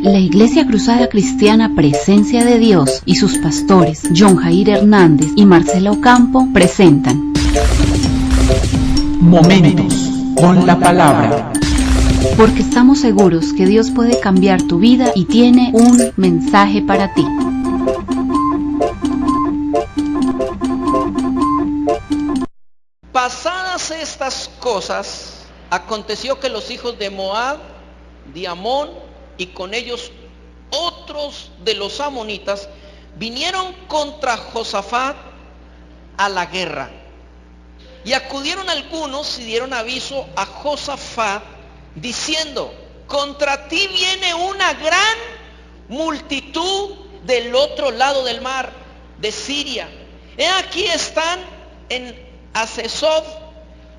La Iglesia Cruzada Cristiana Presencia de Dios y sus pastores John Jair Hernández y Marcela Ocampo presentan Momentos con la Palabra. Porque estamos seguros que Dios puede cambiar tu vida y tiene un mensaje para ti. Pasadas estas cosas, aconteció que los hijos de Moab, de Amón, y con ellos otros de los amonitas, vinieron contra Josafat a la guerra. Y acudieron algunos y dieron aviso a Josafat, diciendo: contra ti viene una gran multitud del otro lado del mar, de Siria. He aquí están en Hazezoth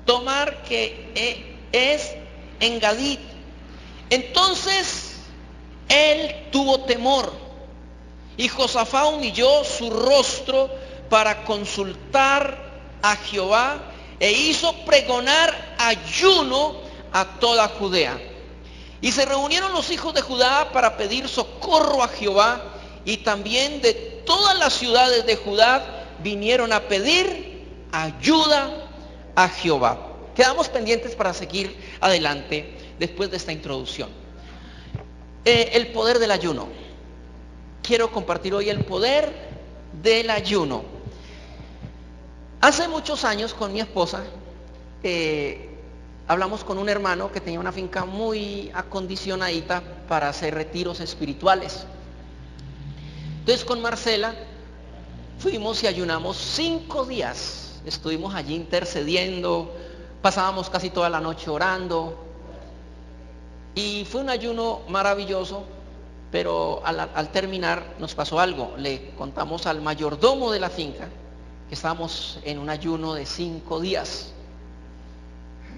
Tomar, que es en Gadid. Entonces él tuvo temor, y Josafat humilló su rostro para consultar a Jehová, e hizo pregonar ayuno a toda Judea. Y se reunieron los hijos de Judá para pedir socorro a Jehová, y también de todas las ciudades de Judá vinieron a pedir ayuda a Jehová. Quedamos pendientes para seguir adelante después de esta introducción. El poder del ayuno. Quiero compartir hoy el poder del ayuno. Hace muchos años con mi esposa hablamos con un hermano que tenía una finca muy acondicionadita para hacer retiros espirituales. Entonces con Marcela fuimos y ayunamos 5 días. Estuvimos allí intercediendo, pasábamos casi toda la noche orando. Y fue un ayuno maravilloso, pero al terminar nos pasó algo. Le contamos al mayordomo de la finca que estábamos en un ayuno de 5 días.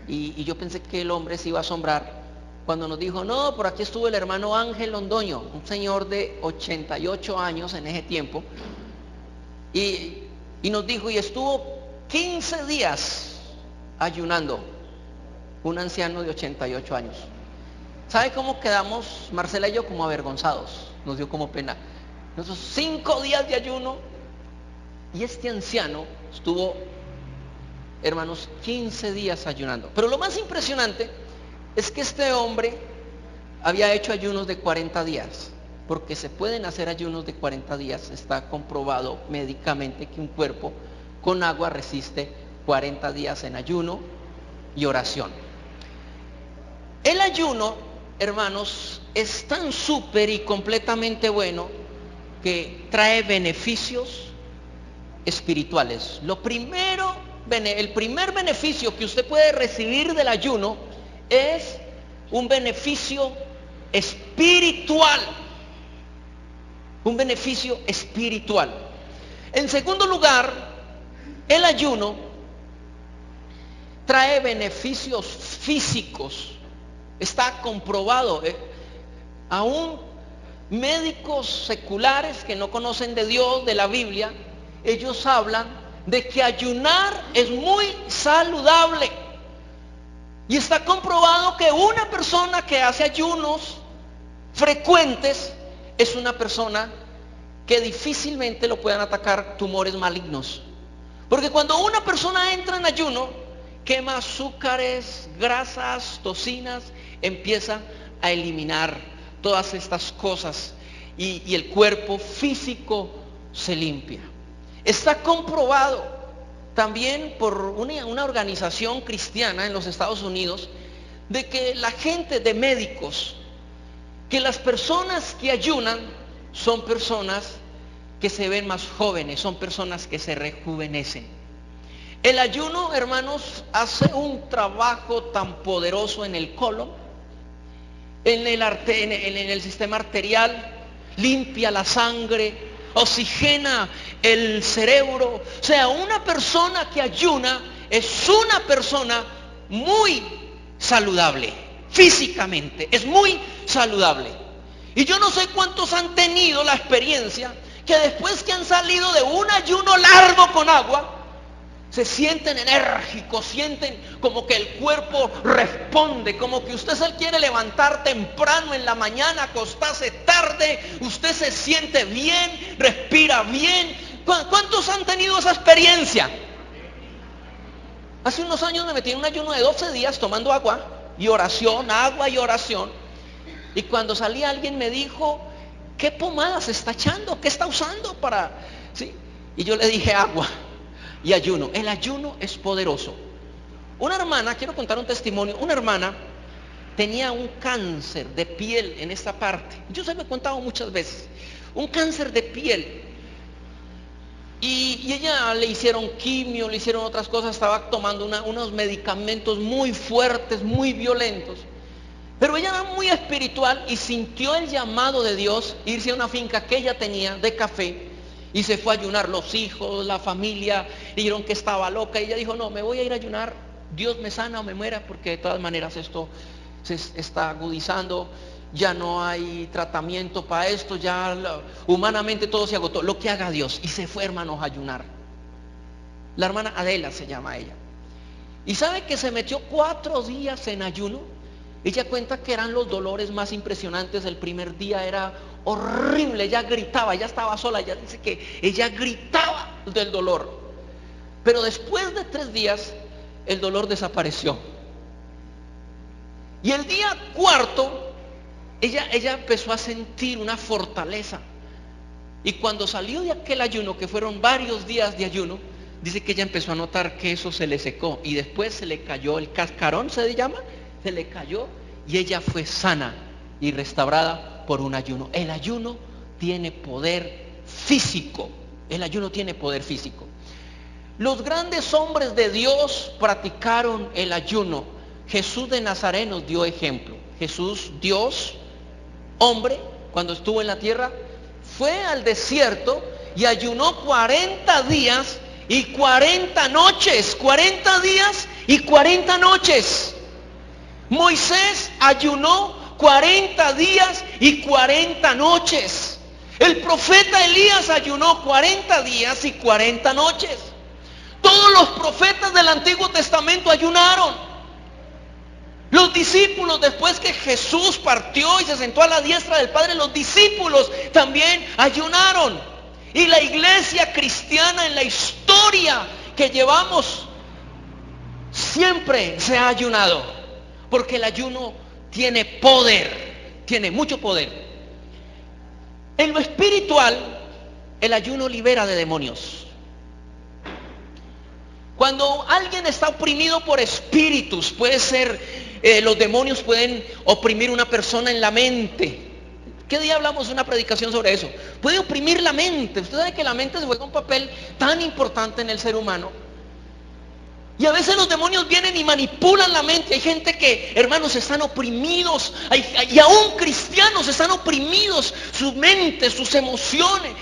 Y yo pensé que el hombre se iba a asombrar cuando nos dijo: no, por aquí estuvo el hermano Ángel Londoño, un señor de 88 años en ese tiempo. Y nos dijo, y estuvo 15 días ayunando, un anciano de 88 años. ¿Sabe cómo quedamos Marcela y yo? Como avergonzados, nos dio como pena. Esos 5 días de ayuno, y este anciano estuvo, hermanos, 15 días ayunando. Pero lo más impresionante es que este hombre había hecho ayunos de 40 días, porque se pueden hacer ayunos de 40 días. Está comprobado médicamente que un cuerpo con agua resiste 40 días en ayuno y oración. El ayuno, hermanos, es tan súper y completamente bueno que trae beneficios espirituales. El primer beneficio que usted puede recibir del ayuno es un beneficio espiritual. Un beneficio espiritual. En segundo lugar, el ayuno trae beneficios físicos. Está comprobado. Aún médicos seculares que no conocen de Dios, de la Biblia, ellos hablan de que ayunar es muy saludable. Y está comprobado que una persona que hace ayunos frecuentes es una persona que difícilmente lo puedan atacar tumores malignos. Porque cuando una persona entra en ayuno, quema azúcares, grasas, toxinas, empieza a eliminar todas estas cosas y el cuerpo físico se limpia. Está comprobado también por una organización cristiana en los Estados Unidos de que la gente de médicos, que las personas que ayunan son personas que se ven más jóvenes, son personas que se rejuvenecen. El ayuno, hermanos, hace un trabajo tan poderoso en el colon, en el sistema arterial, limpia la sangre, oxigena el cerebro. O sea, una persona que ayuna es una persona muy saludable, físicamente, es muy saludable. Y yo no sé cuántos han tenido la experiencia que después que han salido de un ayuno largo con agua, se sienten enérgicos, sienten como que el cuerpo responde, como que usted se quiere levantar temprano en la mañana, acostarse tarde, usted se siente bien, respira bien. ¿Cuántos han tenido esa experiencia? Hace unos años me metí en un ayuno de 12 días tomando agua y oración, agua y oración. Y cuando salí alguien me dijo, ¿qué pomada se está echando? ¿Qué está usando para...? ¿Sí? Y yo le dije agua y ayuno. El ayuno es poderoso. Una hermana, quiero contar un testimonio, una hermana tenía un cáncer de piel en esta parte. Yo se lo he contado muchas veces. Un cáncer de piel. Y ella le hicieron quimio, le hicieron otras cosas, estaba tomando unos medicamentos muy fuertes, muy violentos. Pero ella era muy espiritual y sintió el llamado de Dios, irse a una finca que ella tenía de café. Y se fue a ayunar, los hijos, la familia, dijeron que estaba loca. Y ella dijo, no, me voy a ir a ayunar, Dios me sana o me muera, porque de todas maneras esto se está agudizando. Ya no hay tratamiento para esto, ya humanamente todo se agotó, lo que haga Dios. Y se fue, hermanos, a ayunar. La hermana Adela se llama ella. Y sabe que se metió 4 días en ayuno. Ella cuenta que eran los dolores más impresionantes. El primer día era horrible, ella gritaba, ella estaba sola, ella dice que ella gritaba del dolor. Pero después de 3 días, el dolor desapareció. Y el día 4, ella empezó a sentir una fortaleza. Y cuando salió de aquel ayuno, que fueron varios días de ayuno, dice que ella empezó a notar que eso se le secó. Y después se le cayó el cascarón, se llama, se le cayó. Y ella fue sana y restaurada por un ayuno. El ayuno tiene poder físico. El ayuno tiene poder físico. Los grandes hombres de Dios practicaron el ayuno. Jesús de Nazaret nos dio ejemplo. Jesús, Dios, hombre, cuando estuvo en la tierra, fue al desierto y ayunó 40 días y 40 noches. 40 días y 40 noches. Moisés ayunó 40 días y 40 noches. El profeta Elías ayunó 40 días y 40 noches. Todos los profetas del Antiguo Testamento ayunaron. Los discípulos, después que Jesús partió y se sentó a la diestra del Padre, los discípulos también ayunaron. Y la iglesia cristiana en la historia que llevamos siempre se ha ayunado, porque el ayuno tiene poder, tiene mucho poder. En lo espiritual, el ayuno libera de demonios. Cuando alguien está oprimido por espíritus, puede ser, los demonios pueden oprimir a una persona en la mente. ¿Qué día hablamos de una predicación sobre eso? Puede oprimir la mente. Usted sabe que la mente juega un papel tan importante en el ser humano. Y a veces los demonios vienen y manipulan la mente. Hay gente que, hermanos, están oprimidos. Y aún cristianos están oprimidos. Su mente, sus emociones,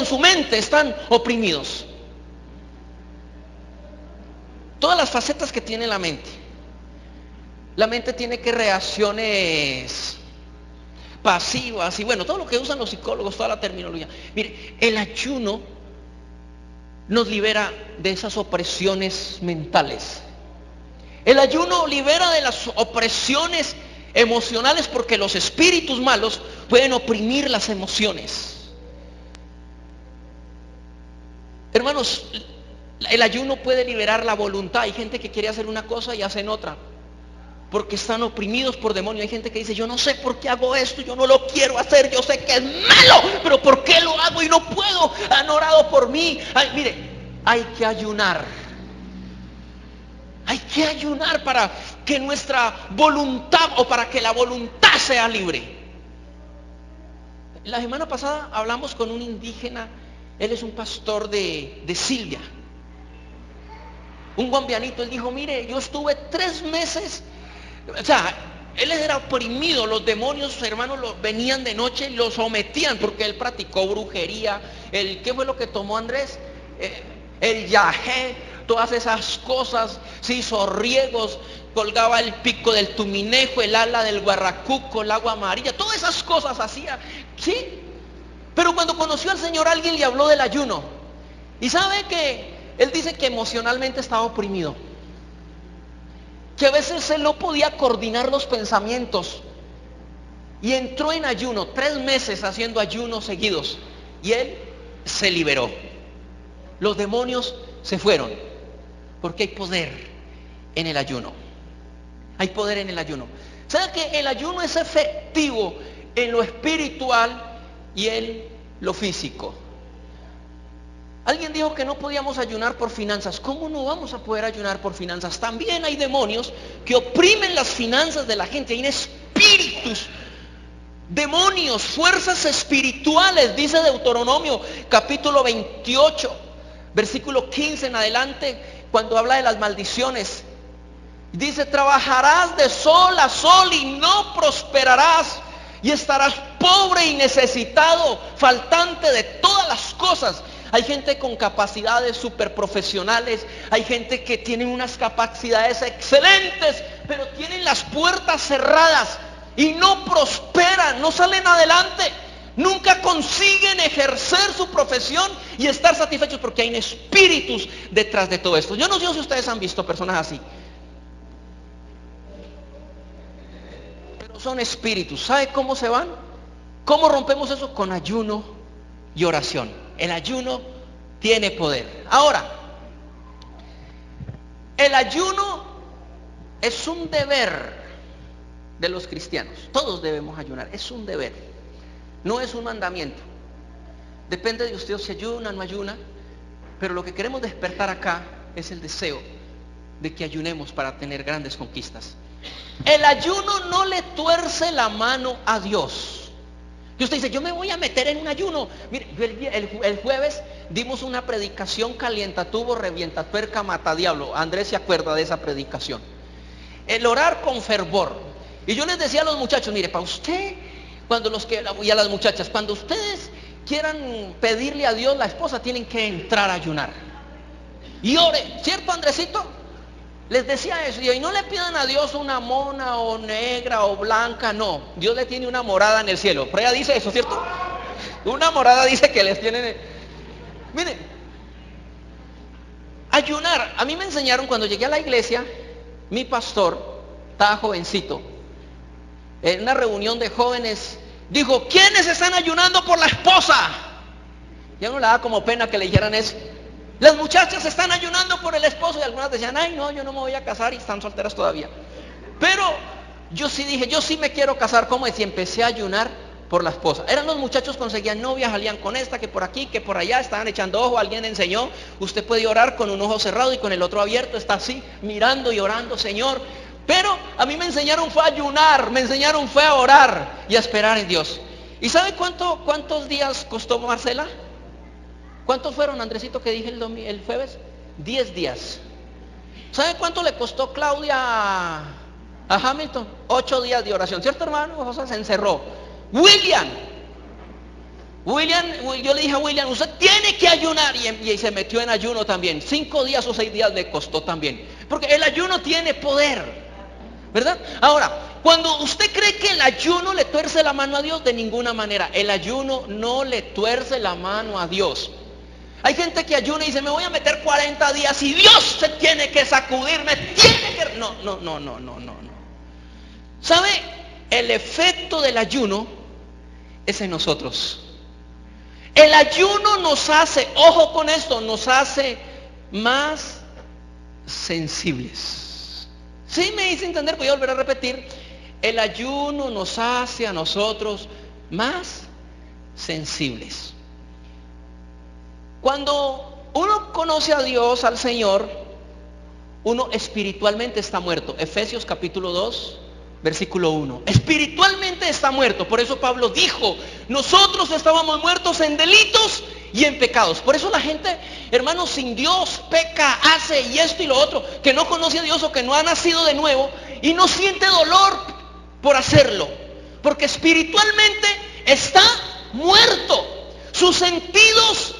su mente están oprimidos. Todas las facetas que tiene la mente. La mente tiene que reacciones pasivas y bueno, todo lo que usan los psicólogos, toda la terminología. Mire, el ayuno nos libera de esas opresiones mentales. El ayuno libera de las opresiones emocionales, porque los espíritus malos pueden oprimir las emociones. Hermanos, el ayuno puede liberar la voluntad. Hay gente que quiere hacer una cosa y hacen otra, porque están oprimidos por demonios. Hay gente que dice, yo no sé por qué hago esto, yo no lo quiero hacer, yo sé que es malo, pero ¿por qué lo hago y no puedo? Han orado por mí. Mire, hay que ayunar. Hay que ayunar para que nuestra voluntad, o para que la voluntad sea libre. La semana pasada hablamos con un indígena. Él es un pastor de Silvia, un guambianito. Él dijo, mire, yo estuve 3 meses, o sea, él era oprimido. Los demonios, hermanos, venían de noche y lo sometían, porque él practicó brujería. ¿Qué fue lo que tomó Andrés? El yagé, todas esas cosas. Se hizo riegos, colgaba el pico del tuminejo, el ala del guarracuco, el agua amarilla, todas esas cosas hacía, ¿sí? Pero cuando conoció al Señor, alguien le habló del ayuno. Y sabe que él dice que emocionalmente estaba oprimido. que a veces él no podía coordinar los pensamientos. Y entró en ayuno, 3 meses haciendo ayunos seguidos. Y él se liberó. Los demonios se fueron. Porque hay poder en el ayuno. Hay poder en el ayuno. ¿Sabe que el ayuno es efectivo en lo espiritual y en lo físico? Alguien dijo que no podíamos ayunar por finanzas. ¿Cómo no vamos a poder ayunar por finanzas? También hay demonios que oprimen las finanzas de la gente. Hay espíritus, demonios, fuerzas espirituales. Dice Deuteronomio capítulo 28, versículo 15 en adelante, cuando habla de las maldiciones. Dice: trabajarás de sol a sol y no prosperarás, y estarás pobre y necesitado, faltante de todas las cosas. Hay gente con capacidades súper profesionales, hay gente que tiene unas capacidades excelentes, pero tienen las puertas cerradas y no prosperan, no salen adelante, nunca consiguen ejercer su profesión y estar satisfechos, porque hay espíritus detrás de todo esto. Yo no sé si ustedes han visto personas así, pero son espíritus. ¿Sabe cómo se van? ¿Cómo rompemos eso? Con ayuno y oración. El ayuno tiene poder. Ahora, el ayuno es un deber de los cristianos. Todos debemos ayunar, es un deber, no es un mandamiento. Depende de usted si ayuna o no ayuna, pero lo que queremos despertar acá es el deseo de que ayunemos para tener grandes conquistas. El ayuno no le tuerce la mano a Dios. Y usted dice: yo me voy a meter en un ayuno. Mire, el jueves dimos una predicación calientatubo, revientatuerca, mata diablo. Andrés se acuerda de esa predicación. El orar con fervor. Y yo les decía a los muchachos: mire, para usted, y a las muchachas, cuando ustedes quieran pedirle a Dios la esposa, tienen que entrar a ayunar. Y ore, ¿cierto, Andresito? Les decía eso. Y no le pidan a Dios una mona o negra o blanca, no. Dios le tiene una morada en el cielo. Pero ella dice eso, ¿cierto? Una morada dice que les tiene. Miren, ayunar. A mí me enseñaron cuando llegué a la iglesia, mi pastor, estaba jovencito, en una reunión de jóvenes, dijo: ¿quiénes están ayunando por la esposa? Y a uno le da como pena que le dijeran eso. Las muchachas están ayunando por el esposo, y algunas decían: ay no, yo no me voy a casar, y están solteras todavía. Pero yo sí dije: yo sí me quiero casar. ¿Cómo es? Y empecé a ayunar por la esposa. Eran los muchachos, conseguían novias, salían con esta, que por aquí, que por allá, estaban echando ojo. Alguien enseñó: usted puede orar con un ojo cerrado y con el otro abierto, está así, mirando y orando, Señor. Pero a mí me enseñaron fue a ayunar, me enseñaron fue a orar y a esperar en Dios. ¿Y sabe cuántos días costó Marcela? ¿Cuántos fueron, Andresito, que dije el jueves? 10 días. ¿Sabe cuánto le costó Claudia a Hamilton? 8 días de oración, ¿cierto, hermano? O sea, se encerró. William, yo le dije a William: usted tiene que ayunar, y se metió en ayuno también. 5 días o 6 días le costó también, porque el ayuno tiene poder, ¿verdad? Ahora, cuando usted cree que el ayuno le tuerce la mano a Dios, de ninguna manera. El ayuno no le tuerce la mano a Dios. Hay gente que ayuna y dice: me voy a meter 40 días y Dios se tiene que sacudir, me tiene que... No. ¿Sabe? El efecto del ayuno es en nosotros. El ayuno nos hace, ojo con esto, nos hace más sensibles. ¿Sí me hice entender? Voy a volver a repetir. El ayuno nos hace a nosotros más sensibles. Cuando uno conoce a Dios, al Señor, uno espiritualmente está muerto. Efesios capítulo 2, versículo 1. Espiritualmente está muerto. Por eso Pablo dijo: nosotros estábamos muertos en delitos y en pecados. Por eso la gente, hermanos, sin Dios peca, hace y esto y lo otro, que no conoce a Dios o que no ha nacido de nuevo y no siente dolor por hacerlo, porque espiritualmente está muerto. Sus sentidos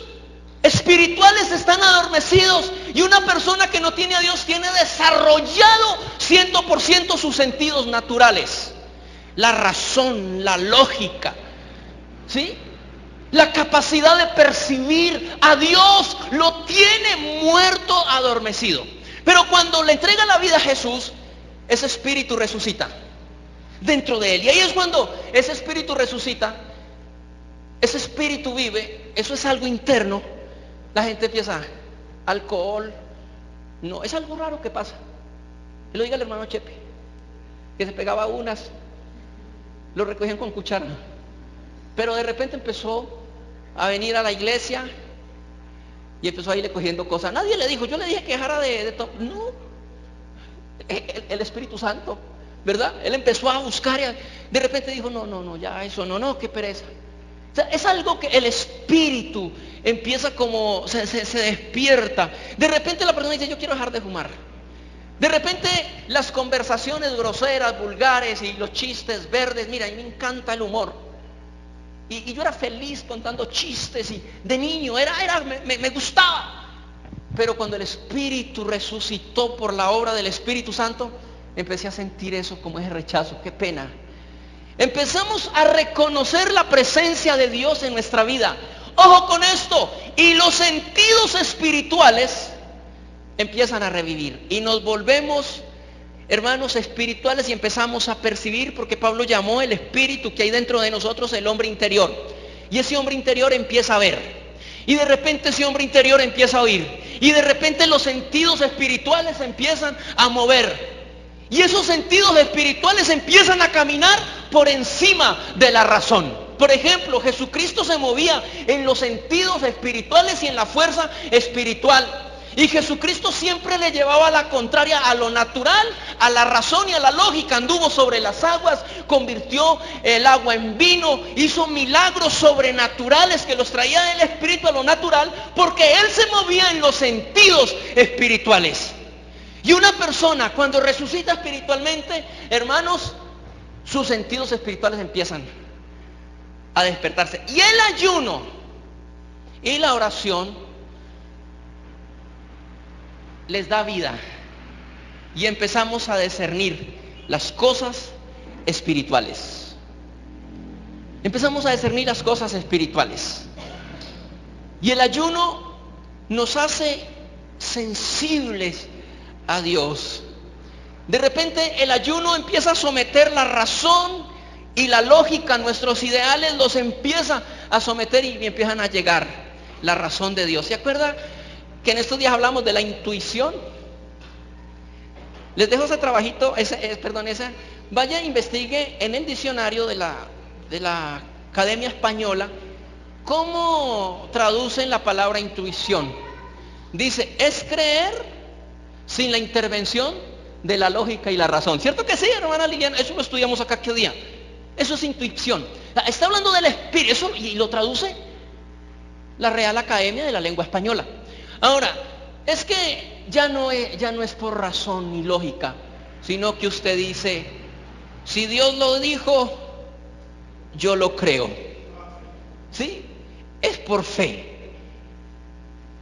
espirituales están adormecidos, y una persona que no tiene a Dios tiene desarrollado 100% sus sentidos naturales, la razón, la lógica, ¿sí? La capacidad de percibir a Dios lo tiene muerto, adormecido. Pero cuando le entrega la vida a Jesús, ese espíritu resucita dentro de él. Y ahí es cuando ese espíritu resucita, ese espíritu vive, eso es algo interno. La gente empieza, alcohol, no, es algo raro que pasa. Y lo diga el hermano Chepe, que se pegaba unas, lo recogían con cuchara, pero de repente empezó a venir a la iglesia y empezó a irle cogiendo cosas. Nadie le dijo, yo le dije que dejara de no, el Espíritu Santo, ¿verdad? Él empezó a buscar y de repente dijo, no, ya eso, no, qué pereza. O sea, es algo que el espíritu empieza como, se despierta. De repente la persona dice, yo quiero dejar de fumar. De repente las conversaciones groseras, vulgares y los chistes verdes, mira, a mí me encanta el humor. Y yo era feliz contando chistes y de niño, me gustaba. Pero cuando el espíritu resucitó por la obra del Espíritu Santo, empecé a sentir eso como ese rechazo, qué pena. Empezamos a reconocer la presencia de Dios en nuestra vida. Ojo con esto, y los sentidos espirituales empiezan a revivir y nos volvemos, hermanos, espirituales, y empezamos a percibir, porque Pablo llamó el espíritu que hay dentro de nosotros el hombre interior, y ese hombre interior empieza a ver, y de repente ese hombre interior empieza a oír, y de repente los sentidos espirituales empiezan a mover, y esos sentidos espirituales empiezan a caminar por encima de la razón. Por ejemplo, Jesucristo se movía en los sentidos espirituales y en la fuerza espiritual. Y Jesucristo siempre le llevaba la contraria a lo natural, a la razón y a la lógica. Anduvo sobre las aguas, convirtió el agua en vino, hizo milagros sobrenaturales que los traía del espíritu a lo natural, porque Él se movía en los sentidos espirituales. Y una persona cuando resucita espiritualmente, hermanos, sus sentidos espirituales empiezan a despertarse. Y el ayuno y la oración les da vida y empezamos a discernir las cosas espirituales. Empezamos a discernir las cosas espirituales. Y el ayuno nos hace sensibles a Dios. De repente el ayuno empieza a someter la razón y la lógica, nuestros ideales los empieza a someter y empiezan a llegar la razón de Dios. ¿Se acuerda que en estos días hablamos de la intuición? Les dejo ese trabajito, vaya e investigue en el diccionario de la Academia Española cómo traducen la palabra intuición. Dice, es creer sin la intervención de la lógica y la razón. ¿Cierto que sí, hermana Liliana? Eso lo estudiamos acá aquel día. Eso es intuición. Está hablando del espíritu, eso, y lo traduce la Real Academia de la Lengua Española. Ahora, es que ya no es por razón ni lógica, sino que usted dice, si Dios lo dijo, yo lo creo. ¿Sí? Es por fe.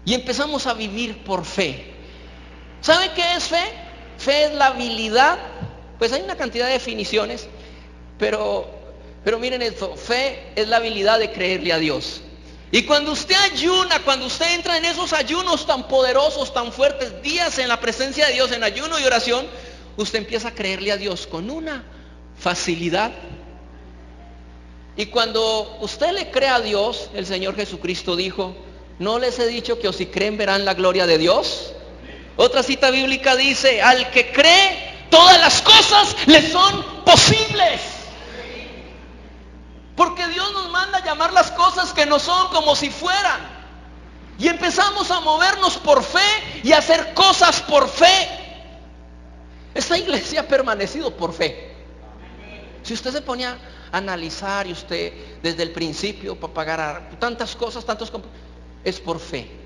Y empezamos a vivir por fe. ¿Sabe qué es fe? Fe es la habilidad, pues hay una cantidad de definiciones, pero miren esto, fe es la habilidad de creerle a Dios. Y cuando usted ayuna, cuando usted entra en esos ayunos tan poderosos, tan fuertes, días en la presencia de Dios, en ayuno y oración, usted empieza a creerle a Dios con una facilidad. Y cuando usted le cree a Dios, el Señor Jesucristo dijo, ¿no les he dicho que o si creen verán la gloria de Dios? Otra cita bíblica dice, al que cree, todas las cosas le son posibles. Porque Dios nos manda a llamar las cosas que no son como si fueran. Y empezamos a movernos por fe y a hacer cosas por fe. Esta iglesia ha permanecido por fe. Si usted se pone a analizar y usted desde el principio para pagar tantas cosas, es por fe.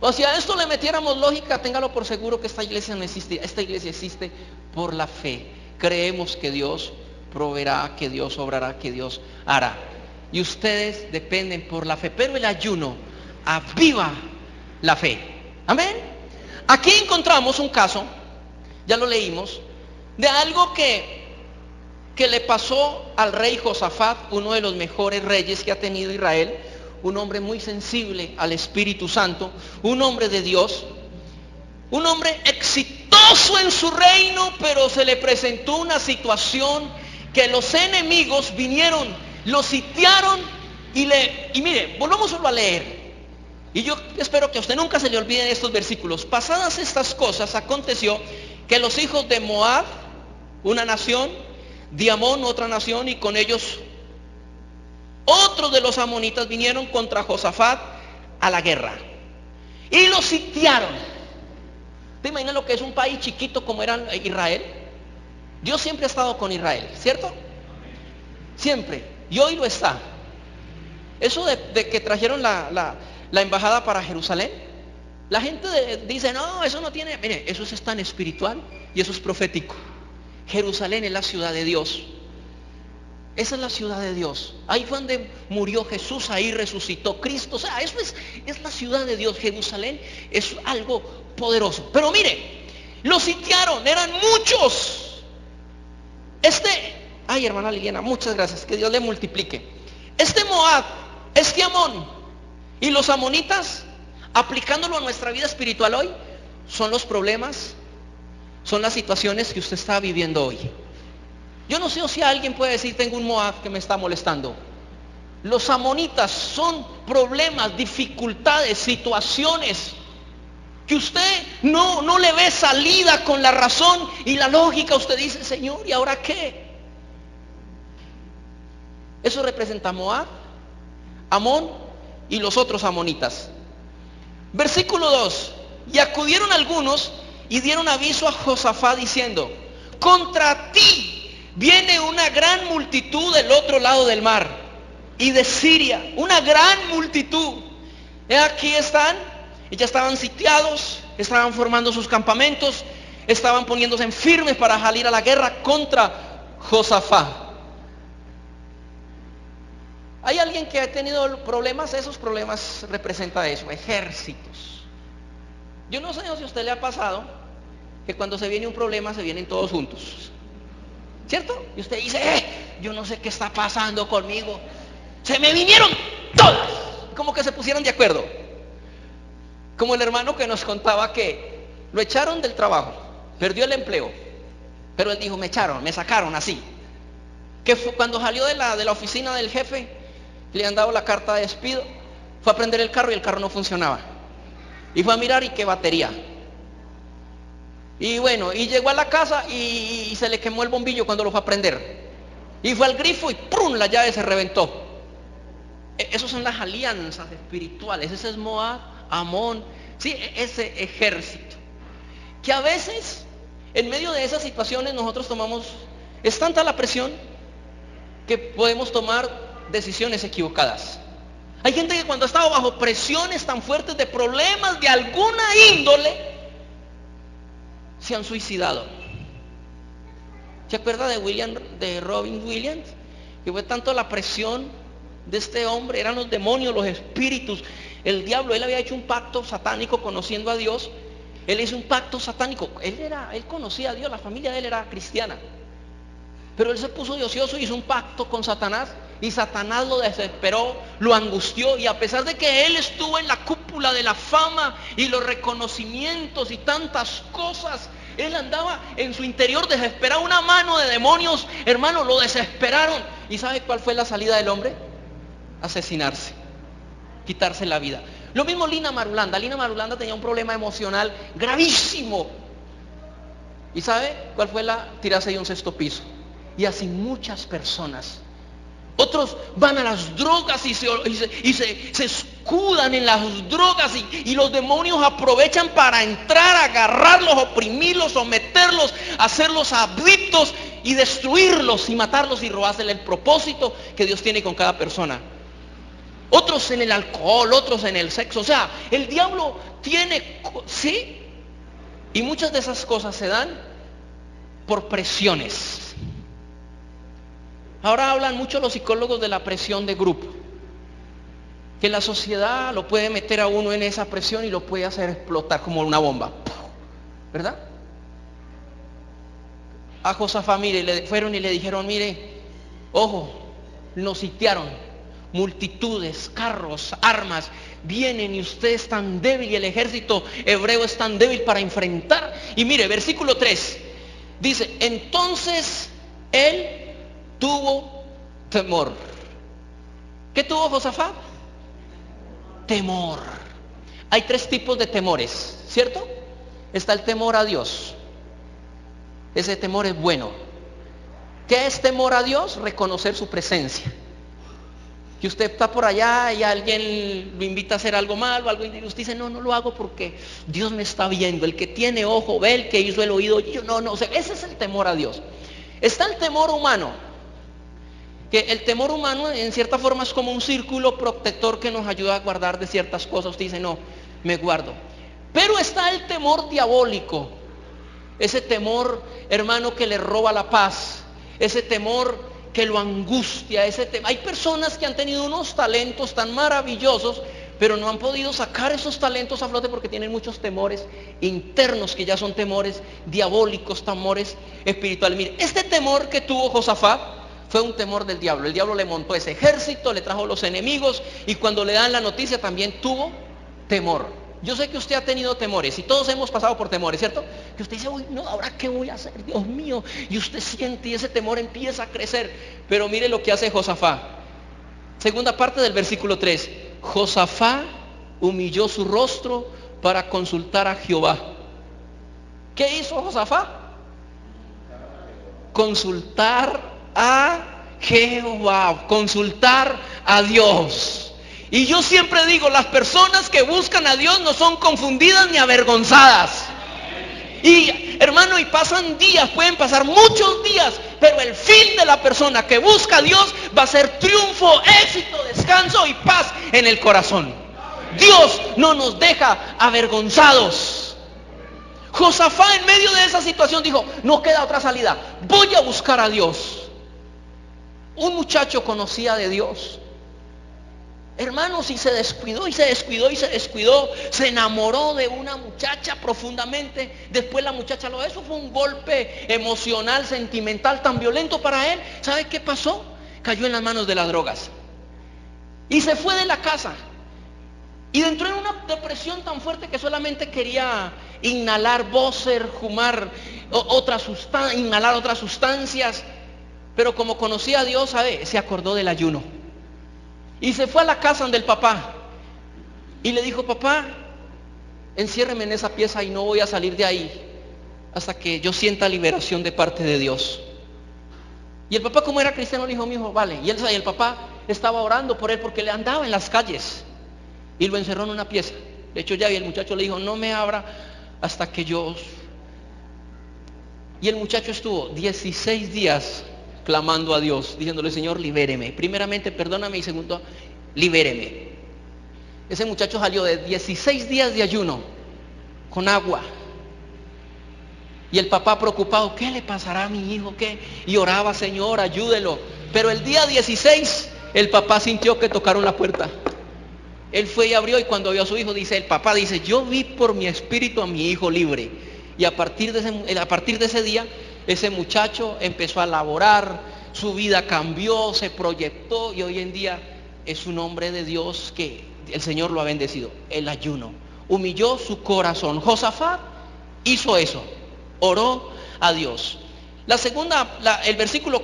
O si a esto le metiéramos lógica, téngalo por seguro que esta iglesia no existe. Esta iglesia existe por la fe. Creemos que Dios proveerá, que Dios obrará, que Dios hará. Y ustedes dependen por la fe. Pero el ayuno aviva la fe. Amén. Aquí encontramos un caso, ya lo leímos, de algo que le pasó al rey Josafat, uno de los mejores reyes que ha tenido Israel. Un hombre muy sensible al Espíritu Santo, un hombre de Dios, un hombre exitoso poderoso en su reino, pero se le presentó una situación que los enemigos vinieron, lo sitiaron y mire, volvamos solo a leer. Y yo espero que a usted nunca se le olviden estos versículos. Pasadas estas cosas, aconteció que los hijos de Moab, una nación, de Amón, otra nación, y con ellos otros de los amonitas vinieron contra Josafat a la guerra y lo sitiaron. ¿Te imaginas lo que es un país chiquito como era Israel? Dios siempre ha estado con Israel, ¿cierto? Siempre, y hoy lo está. Eso de que trajeron la embajada para Jerusalén, la gente dice, no, eso no tiene, mire, eso es tan espiritual y eso es profético. Jerusalén es la ciudad de Dios. Esa es la ciudad de Dios. Ahí fue donde murió Jesús, ahí resucitó Cristo. O sea, eso es la ciudad de Dios. Jerusalén es algo poderoso. Pero mire, los sitiaron, eran muchos. Ay, hermana Liliana, muchas gracias, que Dios le multiplique. Moab, Amón y los amonitas, aplicándolo a nuestra vida espiritual hoy, son los problemas, son las situaciones que usted está viviendo hoy. Yo no sé si alguien puede decir, tengo un Moab que me está molestando. Los amonitas son problemas, dificultades, situaciones que usted no le ve salida con la razón y la lógica. Usted dice, Señor, ¿y ahora qué? Eso representa a Moab, Amón y los otros amonitas. Versículo 2. Y acudieron algunos y dieron aviso a Josafat diciendo, contra ti viene una gran multitud del otro lado del mar y de Siria, una gran multitud. Aquí están, y ya estaban sitiados, estaban formando sus campamentos, estaban poniéndose en firmes para salir a la guerra contra Josafat. ¿Hay alguien que ha tenido problemas? Esos problemas representan eso, ejércitos. Yo no sé si a usted le ha pasado que cuando se viene un problema se vienen todos juntos, ¿cierto? Y usted dice, yo no sé qué está pasando conmigo. Se me vinieron todas. Como que se pusieron de acuerdo. Como el hermano que nos contaba que lo echaron del trabajo, perdió el empleo, pero él dijo, me echaron, me sacaron así. Que fue cuando salió de la oficina del jefe, le han dado la carta de despido, fue a prender el carro y el carro no funcionaba. Y fue a mirar y qué batería. Y bueno, y llegó a la casa y se le quemó el bombillo cuando lo fue a prender. Y fue al grifo y ¡prum! La llave se reventó. Esas son las alianzas espirituales. Ese es Moab, Amón, sí, ese ejército. Que a veces, en medio de esas situaciones, nosotros es tanta la presión que podemos tomar decisiones equivocadas. Hay gente que cuando ha estado bajo presiones tan fuertes de problemas de alguna índole, se han suicidado. ¿Se acuerda de Robin Williams? Que fue tanto la presión de este hombre, eran los demonios, los espíritus, el diablo. Él había hecho un pacto satánico conociendo a Dios. Él hizo un pacto satánico. Él conocía a Dios, la familia de él era cristiana. Pero él se puso de ocioso y hizo un pacto con Satanás. Y Satanás lo desesperó, lo angustió. Y a pesar de que él estuvo en la cúpula de la fama y los reconocimientos y tantas cosas, él andaba en su interior desesperado. Una mano de demonios, hermano, lo desesperaron. ¿Y sabe cuál fue la salida del hombre? Asesinarse, quitarse la vida. Lo mismo Lina Marulanda. Lina Marulanda tenía un problema emocional gravísimo. ¿Y sabe cuál fue tirarse de un sexto piso? Y así muchas personas. Otros van a las drogas y se escudan en las drogas y los demonios aprovechan para entrar, agarrarlos, oprimirlos, someterlos, hacerlos adictos y destruirlos y matarlos y robársele el propósito que Dios tiene con cada persona. Otros en el alcohol, otros en el sexo. O sea, el diablo tiene, sí, y muchas de esas cosas se dan por presiones. Ahora hablan mucho los psicólogos de la presión de grupo, que la sociedad lo puede meter a uno en esa presión y lo puede hacer explotar como una bomba, ¿verdad? A Josafat, mire, fueron y le dijeron, mire, ojo, nos sitiaron, multitudes, carros, armas, vienen y usted es tan débil y el ejército hebreo es tan débil para enfrentar. Y mire, versículo 3 dice, entonces él tuvo temor. ¿Qué tuvo Josafat? Temor. Hay 3 tipos de temores, ¿cierto? Está el temor a Dios. Ese temor es bueno. ¿Qué es temor a Dios? Reconocer su presencia. Que usted está por allá y alguien lo invita a hacer algo malo, algo, y usted dice, no lo hago porque Dios me está viendo. El que tiene ojo ve, el que hizo el oído, yo no, o sea, ese es el temor a Dios. Está el temor humano, que el temor humano en cierta forma es como un círculo protector que nos ayuda a guardar de ciertas cosas. Usted dice, no, me guardo. Pero está el temor diabólico, ese temor, hermano, que le roba la paz, ese temor que lo angustia, hay personas que han tenido unos talentos tan maravillosos, pero no han podido sacar esos talentos a flote porque tienen muchos temores internos, que ya son temores diabólicos, temores espirituales. Mire, este temor que tuvo Josafat fue un temor del diablo. El diablo le montó ese ejército, le trajo los enemigos, y cuando le dan la noticia también tuvo temor. Yo sé que usted ha tenido temores y todos hemos pasado por temores, ¿cierto? Que usted dice, uy, no, ¿ahora qué voy a hacer? Dios mío. Y usted siente y ese temor empieza a crecer. Pero mire lo que hace Josafat. Segunda parte del versículo 3. Josafat humilló su rostro para consultar a Jehová. ¿Qué hizo Josafat? Consultar a Jehová, consultar a Dios. Y yo siempre digo, las personas que buscan a Dios no son confundidas ni avergonzadas. Y hermano, y pasan días, pueden pasar muchos días, pero el fin de la persona que busca a Dios va a ser triunfo, éxito, descanso y paz en el corazón. Dios no nos deja avergonzados. Josafat en medio de esa situación dijo, no queda otra salida, voy a buscar a Dios. Un muchacho conocía de Dios, hermanos, y se descuidó, se enamoró de una muchacha profundamente. Después la muchacha eso fue un golpe emocional, sentimental tan violento para él. ¿Sabe qué pasó? Cayó en las manos de las drogas y se fue de la casa, y entró en una depresión tan fuerte que solamente quería inhalar Boser, fumar inhalar otras sustancias. Pero como conocía a Dios, ¿sabe? Se acordó del ayuno y se fue a la casa del papá y le dijo, papá, enciérreme en esa pieza y no voy a salir de ahí hasta que yo sienta liberación de parte de Dios. Y el papá, como era cristiano, le dijo, mi hijo, vale. Y el papá estaba orando por él porque le andaba en las calles, y lo encerró en una pieza. De hecho, ya, y el muchacho le dijo, no me abra hasta que yo... Y el muchacho estuvo 16 días clamando a Dios, diciéndole, Señor, libéreme. Primeramente, perdóname, y segundo, libéreme. Ese muchacho salió de 16 días de ayuno con agua. Y el papá preocupado, ¿qué le pasará a mi hijo? ¿Qué? Y oraba, Señor, ayúdelo. Pero el día 16, el papá sintió que tocaron la puerta. Él fue y abrió, y cuando vio a su hijo, el papá dice, yo vi por mi espíritu a mi hijo libre. Y a partir de ese día, ese muchacho empezó a laborar, su vida cambió, se proyectó, y hoy en día es un hombre de Dios que el Señor lo ha bendecido. El ayuno humilló su corazón. Josafat hizo eso, oró a Dios. El versículo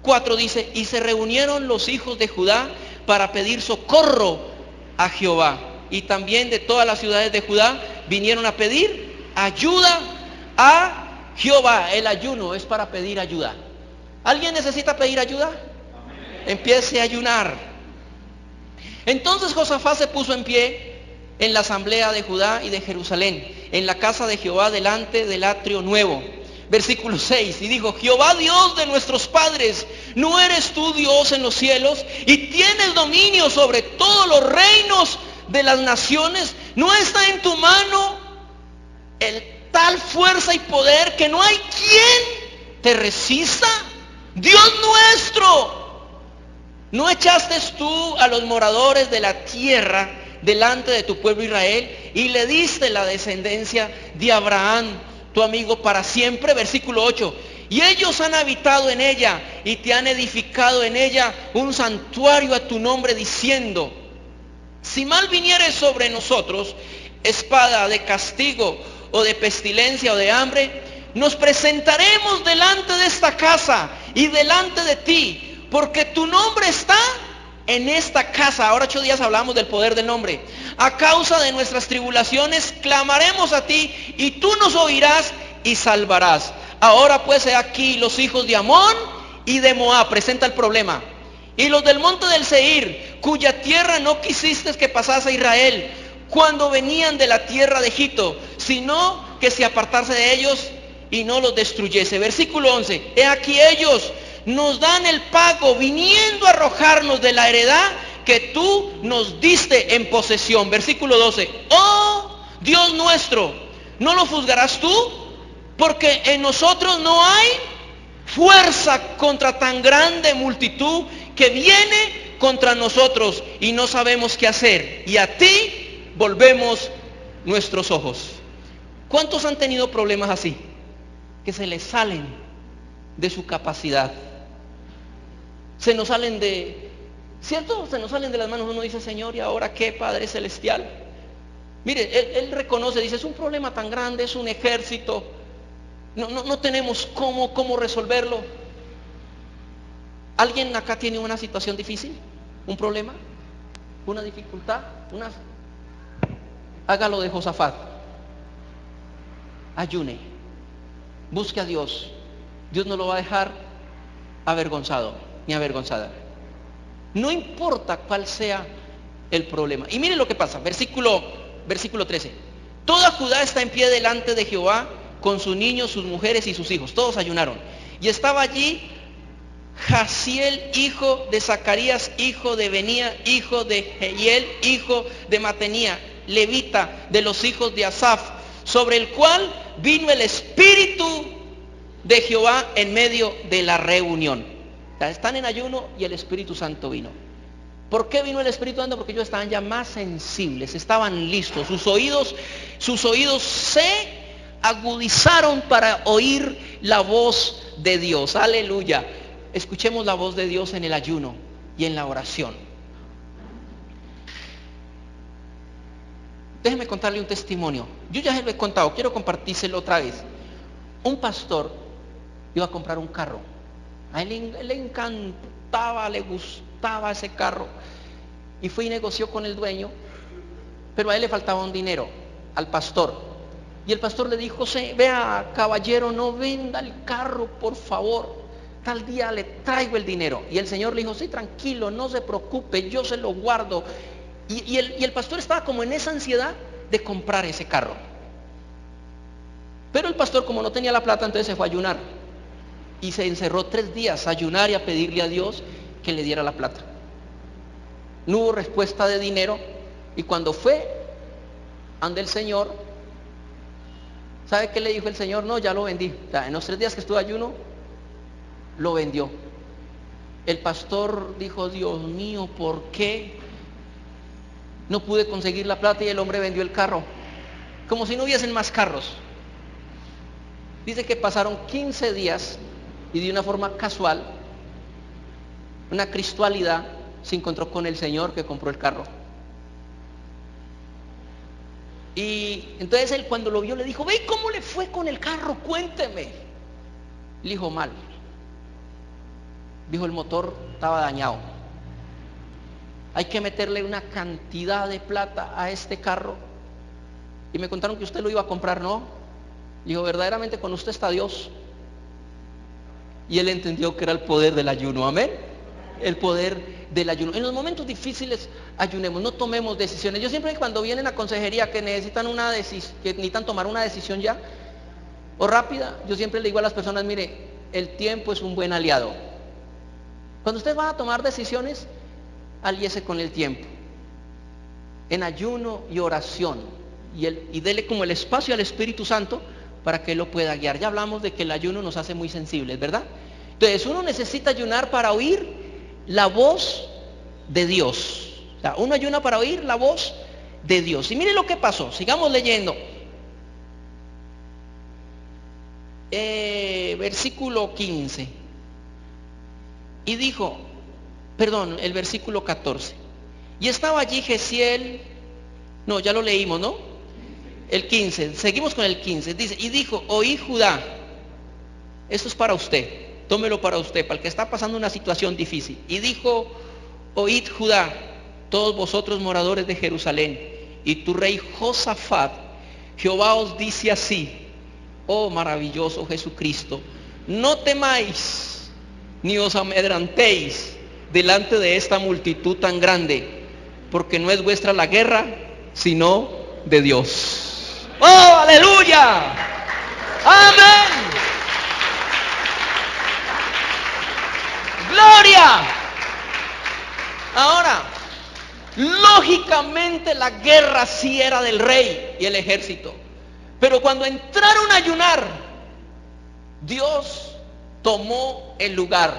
4 dice, y se reunieron los hijos de Judá para pedir socorro a Jehová, y también de todas las ciudades de Judá vinieron a pedir ayuda a Jehová. El ayuno es para pedir ayuda. ¿Alguien necesita pedir ayuda? Amén. Empiece a ayunar. Entonces Josafat se puso en pie en la asamblea de Judá y de Jerusalén, en la casa de Jehová, delante del atrio nuevo. Versículo 6, y dijo, Jehová Dios de nuestros padres, ¿no eres tú Dios en los cielos y tienes dominio sobre todos los reinos de las naciones? ¿No está en tu mano tal fuerza y poder que no hay quien te resista? Dios nuestro, ¿no echaste tú a los moradores de la tierra delante de tu pueblo Israel y le diste la descendencia de Abraham, tu amigo, para siempre? Versículo 8, y ellos han habitado en ella y te han edificado en ella un santuario a tu nombre, diciendo, Si mal viniere sobre nosotros, espada de castigo o de pestilencia o de hambre, nos presentaremos delante de esta casa y delante de ti, porque tu nombre está en esta casa. Ahora 8 días hablamos del poder del nombre. A causa de nuestras tribulaciones clamaremos a ti y tú nos oirás y salvarás. Ahora pues he aquí los hijos de Amón y de Moab, presenta el problema, y los del monte del Seir, cuya tierra no quisiste que pasase Israel cuando venían de la tierra de Egipto, sino que se apartase de ellos y no los destruyese. Versículo 11, he aquí ellos nos dan el pago, viniendo a arrojarnos de la heredad que tú nos diste en posesión. Versículo 12, oh Dios nuestro, ¿no lo juzgarás tú? Porque en nosotros no hay fuerza contra tan grande multitud que viene contra nosotros y no sabemos qué hacer, y a ti volvemos nuestros ojos. ¿Cuántos han tenido problemas así? Que se les salen de su capacidad, se nos salen de, ¿cierto? Se nos salen de las manos. Uno dice, Señor, ¿y ahora qué, Padre Celestial? Mire, él reconoce, dice, es un problema tan grande, es un ejército, no tenemos cómo resolverlo. ¿Alguien acá tiene una situación difícil? ¿Un problema? ¿Una dificultad? Hágalo de Josafat. Ayune. Busque a Dios. Dios no lo va a dejar avergonzado ni avergonzada. No importa cuál sea el problema. Y mire lo que pasa. Versículo 13. Toda Judá está en pie delante de Jehová, con sus niños, sus mujeres y sus hijos. Todos ayunaron. Y estaba allí Jaziel, hijo de Zacarías, hijo de Benía, hijo de Jehiel, hijo de Matenía, levita de los hijos de Asaf, sobre el cual vino el Espíritu de Jehová en medio de la reunión. O sea, están en ayuno y el Espíritu Santo vino. ¿Por qué vino el Espíritu Santo? Porque ellos estaban ya más sensibles, estaban listos, sus oídos se agudizaron para oír la voz de Dios. Aleluya. Escuchemos la voz de Dios en el ayuno y en la oración. Déjeme contarle un testimonio. Yo ya se lo he contado, quiero compartírselo otra vez. Un pastor iba a comprar un carro. A él le encantaba, le gustaba ese carro. Y fue y negoció con el dueño, pero a él le faltaba un dinero, al pastor. Y el pastor le dijo, vea, caballero, no venda el carro, por favor. Tal día le traigo el dinero. Y el Señor le dijo, sí, tranquilo, no se preocupe, yo se lo guardo. Y el pastor estaba como en esa ansiedad de comprar ese carro. Pero el pastor, como no tenía la plata, entonces se fue a ayunar. Y se encerró 3 días a ayunar y a pedirle a Dios que le diera la plata. No hubo respuesta de dinero. Y cuando fue ante el Señor, ¿sabe qué le dijo el Señor? No, ya lo vendí. O sea, en los 3 días que estuve ayuno, lo vendió. El pastor dijo, Dios mío, ¿por qué no pude conseguir la plata? Y el hombre vendió el carro, como si no hubiesen más carros. Dice que pasaron 15 días y de una forma casual, una cristualidad, se encontró con el señor que compró el carro. Y entonces él, cuando lo vio, le dijo, ve, ¿cómo le fue con el carro? Cuénteme. Le dijo, mal. Dijo, el motor estaba dañado. Hay que meterle una cantidad de plata a este carro. Y me contaron que usted lo iba a comprar, ¿no? Dijo, verdaderamente con usted está Dios. Y él entendió que era el poder del ayuno, amén. El poder del ayuno. En los momentos difíciles ayunemos, no tomemos decisiones. Yo siempre, cuando vienen a consejería que necesitan que necesitan tomar una decisión ya o rápida, yo siempre le digo a las personas, mire, el tiempo es un buen aliado. Cuando usted va a tomar decisiones, alíese con el tiempo, en ayuno y oración, y dele como el espacio al Espíritu Santo para que Él lo pueda guiar. Ya hablamos de que el ayuno nos hace muy sensibles, ¿verdad? Entonces uno necesita ayunar para oír la voz de Dios. O sea, uno ayuna para oír la voz de Dios. Y mire lo que pasó, sigamos leyendo. Versículo 15. Y dijo, el versículo 14. Y estaba allí Jeziel, no, ya lo leímos, ¿no? El 15, seguimos con el 15, dice, y dijo, oí Judá, esto es para usted, tómelo para usted, para el que está pasando una situación difícil. Y dijo, oíd Judá, todos vosotros moradores de Jerusalén, y tu rey Josafat, Jehová os dice así, oh maravilloso Jesucristo, no temáis, ni os amedrantéis delante de esta multitud tan grande, porque no es vuestra la guerra, sino de Dios. ¡Oh, aleluya! ¡Amén! ¡Gloria! Ahora, lógicamente la guerra sí era del rey y el ejército, pero cuando entraron a ayunar, Dios tomó el lugar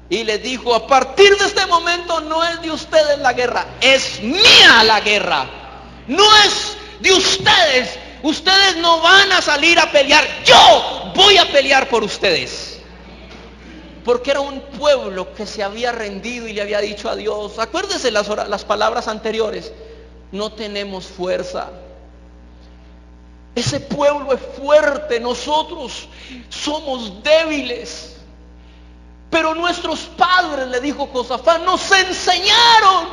y les dijo, a partir de este momento no es de ustedes la guerra, es mía la guerra, no es de ustedes, ustedes no van a salir a pelear, yo voy a pelear por ustedes. Porque era un pueblo que se había rendido y le había dicho a Dios, acuérdese las palabras anteriores, no tenemos fuerza. Ese pueblo es fuerte, nosotros somos débiles. Pero nuestros padres, le dijo Josafat, nos enseñaron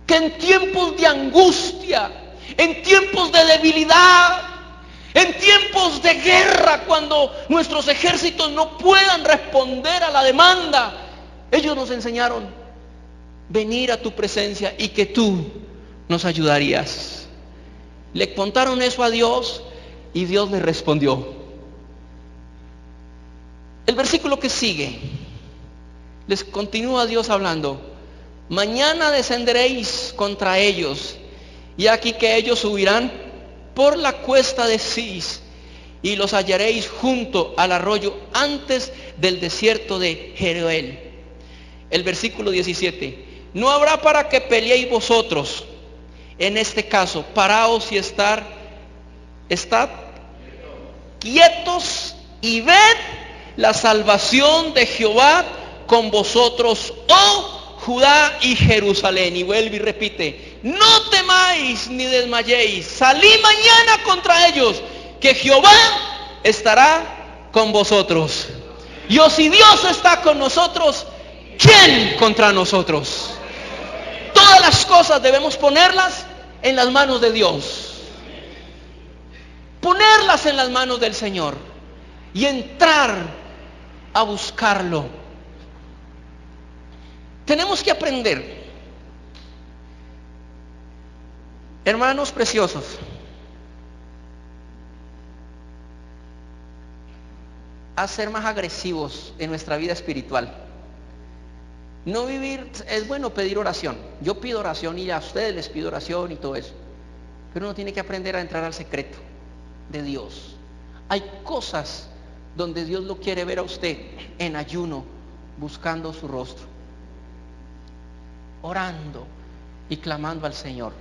que en tiempos de angustia, en tiempos de debilidad, en tiempos de guerra, cuando nuestros ejércitos no puedan responder a la demanda, ellos nos enseñaron venir a tu presencia y que tú nos ayudarías. Le contaron eso a Dios y Dios les respondió. El versículo que sigue, les continúa Dios hablando. Mañana descenderéis contra ellos, y aquí que ellos subirán por la cuesta de Cis, y los hallaréis junto al arroyo antes del desierto de Jeruel. El versículo 17. No habrá para que peleéis vosotros. En este caso, paraos y estad quietos y ved la salvación de Jehová con vosotros, oh Judá y Jerusalén. Y vuelve y repite, no temáis ni desmayéis, salí mañana contra ellos, que Jehová estará con vosotros. Y si Dios está con nosotros, ¿quién contra nosotros? Todas las cosas debemos ponerlas en las manos de Dios, ponerlas en las manos del Señor y entrar a buscarlo. Tenemos que aprender, hermanos preciosos, a ser más agresivos en nuestra vida espiritual. No vivir, es bueno pedir oración, yo pido oración y a ustedes les pido oración y todo eso, pero uno tiene que aprender a entrar al secreto de Dios. Hay cosas donde Dios lo quiere ver a usted en ayuno, buscando su rostro, orando y clamando al Señor.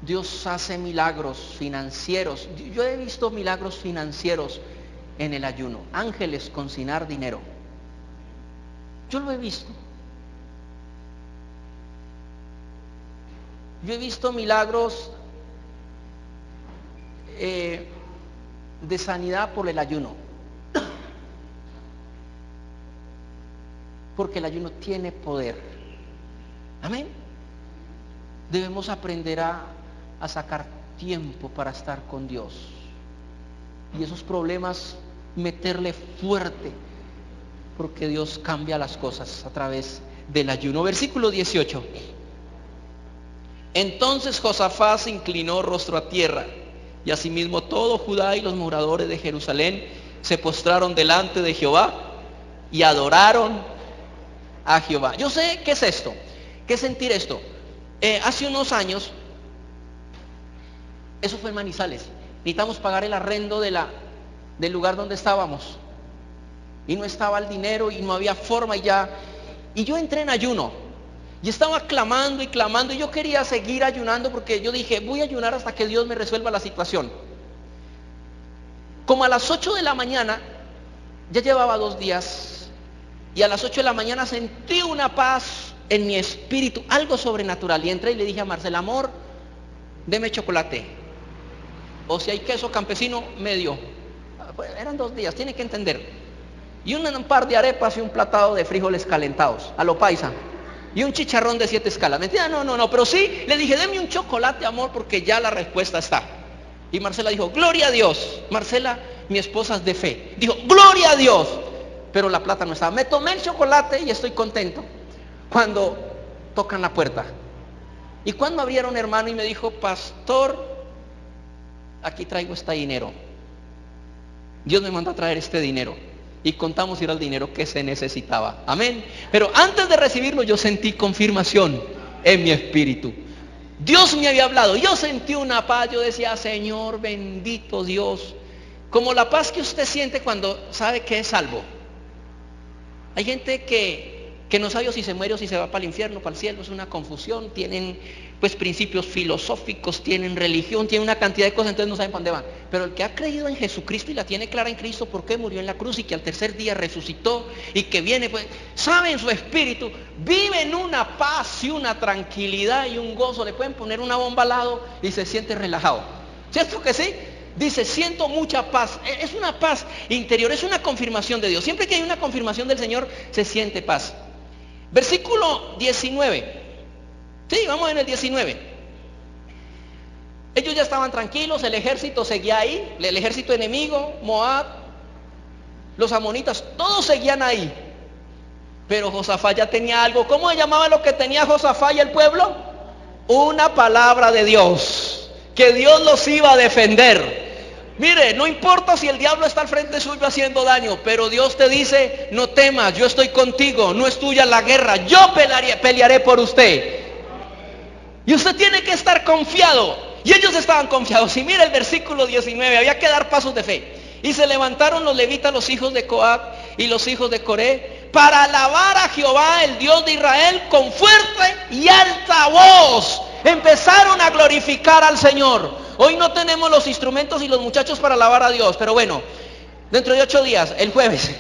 Dios hace milagros financieros. Yo he visto milagros financieros en el ayuno, ángeles consignar dinero. Yo lo he visto. Yo he visto milagros de sanidad por el ayuno, porque el ayuno tiene poder. Amén. Debemos aprender a sacar tiempo para estar con Dios y esos problemas meterle fuerte, porque Dios cambia las cosas a través del ayuno. Versículo 18. Entonces Josafat se inclinó rostro a tierra, y asimismo todo Judá y los moradores de Jerusalén se postraron delante de Jehová y adoraron a Jehová. Yo sé qué es esto, qué es sentir esto. Hace unos años, eso fue en Manizales, necesitamos pagar el arrendo del lugar donde estábamos, y no estaba el dinero y no había forma, y yo entré en ayuno y estaba clamando y clamando, y yo quería seguir ayunando porque yo dije, voy a ayunar hasta que Dios me resuelva la situación. Como a las 8 de la mañana, ya llevaba 2 días, y a las 8 de la mañana sentí una paz en mi espíritu, algo sobrenatural. Y entré y le dije a Marcela, amor, deme chocolate. O si hay queso campesino, medio. Pues eran 2 días, tiene que entender. Y un par de arepas y un platado de frijoles calentados, a lo paisa. Y un chicharrón de 7 escalas. Mentira, no, pero sí, le dije, deme un chocolate, amor, porque ya la respuesta está. Y Marcela dijo, gloria a Dios. Marcela, mi esposa es de fe. Dijo, gloria a Dios. Pero la plata no estaba. Me tomé el chocolate y estoy contento. Cuando tocan la puerta. Y cuando abrieron, hermano, y me dijo, pastor, aquí traigo este dinero. Dios me mandó a traer este dinero. Y contamos si era el dinero que se necesitaba. Amén. Pero antes de recibirlo yo sentí confirmación en mi espíritu. Dios me había hablado. Yo sentí una paz. Yo decía, Señor bendito Dios. Como la paz que usted siente cuando sabe que es salvo. Hay gente que no sabe si se muere o si se va para el infierno, para el cielo. Es una confusión. Tienen pues principios filosóficos, tienen religión, tienen una cantidad de cosas, entonces no saben para dónde van. Pero el que ha creído en Jesucristo y la tiene clara en Cristo, porque murió en la cruz y que al tercer día resucitó y que viene, pues sabe en su espíritu, vive en una paz y una tranquilidad y un gozo. Le pueden poner una bomba al lado y se siente relajado. ¿Cierto que sí? Dice, siento mucha paz. Es una paz interior, es una confirmación de Dios. Siempre que hay una confirmación del Señor, se siente paz. Versículo 19. Sí, vamos en el 19. Ellos ya estaban tranquilos, el ejército seguía ahí, el ejército enemigo, Moab, los amonitas, todos seguían ahí. Pero Josafat ya tenía algo. ¿Cómo se llamaba lo que tenía Josafat y el pueblo? Una palabra de Dios, que Dios los iba a defender. Mire, no importa si el diablo está al frente suyo haciendo daño, pero Dios te dice, no temas, yo estoy contigo, no es tuya la guerra, yo pelearé por usted. Y usted tiene que estar confiado. Y ellos estaban confiados. Y mira el versículo 19, había que dar pasos de fe. Y se levantaron los levitas, los hijos de Coat y los hijos de Coré, para alabar a Jehová, el Dios de Israel, con fuerte y alta voz. Empezaron a glorificar al Señor. Hoy no tenemos los instrumentos y los muchachos para alabar a Dios, pero bueno, dentro de 8 días, el jueves.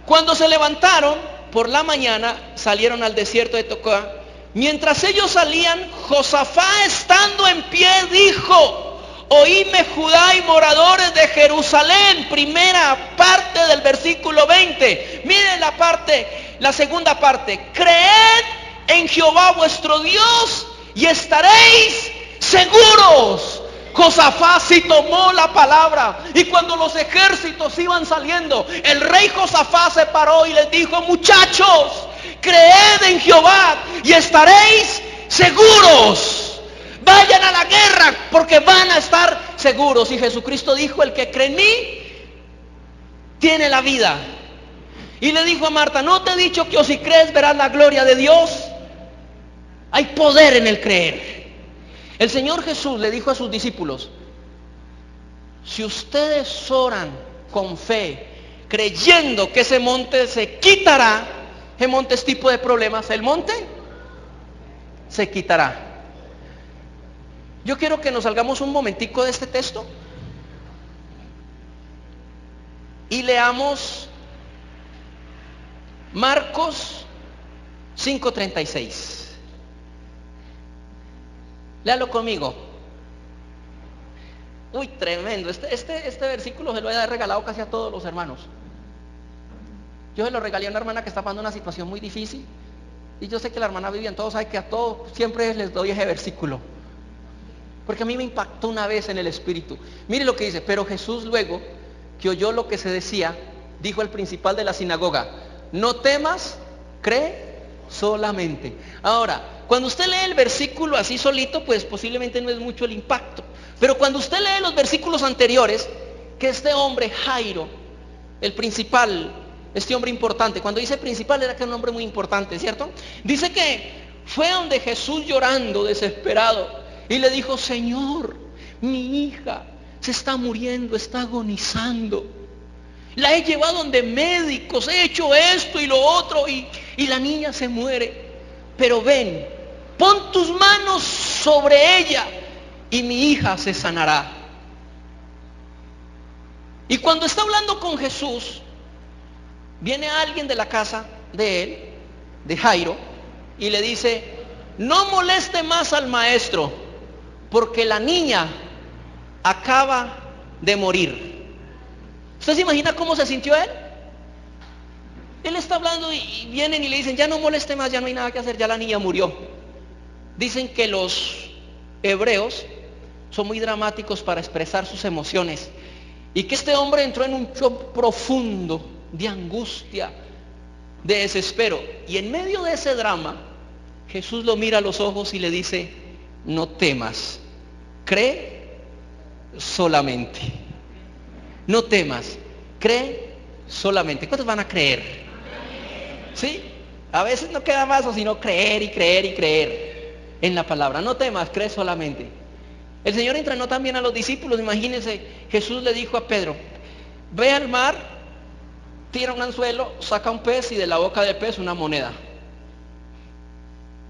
Cuando se levantaron por la mañana, salieron al desierto de Tecoa. Mientras ellos salían, Josafat, estando en pie, dijo: oíme Judá y moradores de Jerusalén. Primera parte del versículo 20. Miren la segunda parte. Creed en Jehová vuestro Dios y estaréis seguros. Josafat sí tomó la palabra, y cuando los ejércitos iban saliendo, el rey Josafat se paró y les dijo: muchachos, creed en Jehová y estaréis seguros. Vayan a la guerra porque van a estar seguros. Y Jesucristo dijo: el que cree en mí tiene la vida. Y le dijo a Marta: ¿no te he dicho que si crees verás la gloria de Dios? Hay poder en el creer. El Señor Jesús le dijo a sus discípulos: si ustedes oran con fe, creyendo que ese monte se quitará, ese monte es tipo de problemas, el monte se quitará. Yo quiero que nos salgamos un momentico de este texto y leamos Marcos 5:36. Léalo conmigo. Uy, tremendo. Este versículo se lo he regalado casi a todos los hermanos. Yo se lo regalé a una hermana que está pasando una situación muy difícil. Y yo sé que la hermana Vivian, todos saben que a todos siempre les doy ese versículo. Porque a mí me impactó una vez en el espíritu. Mire lo que dice: pero Jesús, luego que oyó lo que se decía, dijo al principal de la sinagoga: no temas, cree solamente. Ahora, cuando usted lee el versículo así solito, pues posiblemente no es mucho el impacto. Pero cuando usted lee los versículos anteriores, que este hombre Jairo, el principal, este hombre importante, cuando dice principal era que era un hombre muy importante, ¿cierto? Dice que fue donde Jesús, llorando, desesperado, y le dijo: Señor, mi hija se está muriendo, está agonizando. La he llevado donde médicos, he hecho esto y lo otro, y la niña se muere. Pero ven, pon tus manos sobre ella y mi hija se sanará. Y cuando está hablando con Jesús, viene alguien de la casa de él, de Jairo, y le dice, no moleste más al maestro, porque la niña acaba de morir. ¿Usted se imagina cómo se sintió él? Él está hablando y vienen y le dicen, ya no moleste más, ya no hay nada que hacer, ya la niña murió. Dicen que los hebreos son muy dramáticos para expresar sus emociones, y que este hombre entró en un shock profundo de angustia, de desespero, y en medio de ese drama Jesús lo mira a los ojos y le dice, no temas, cree solamente. No temas, cree solamente. ¿Cuántos van a creer? ¿Sí? A veces no queda más o sino creer y creer y creer en la palabra. No temas, cree solamente. El Señor entrenó también a los discípulos. Imagínense, Jesús le dijo a Pedro, ve al mar, tira un anzuelo, saca un pez y de la boca del pez una moneda.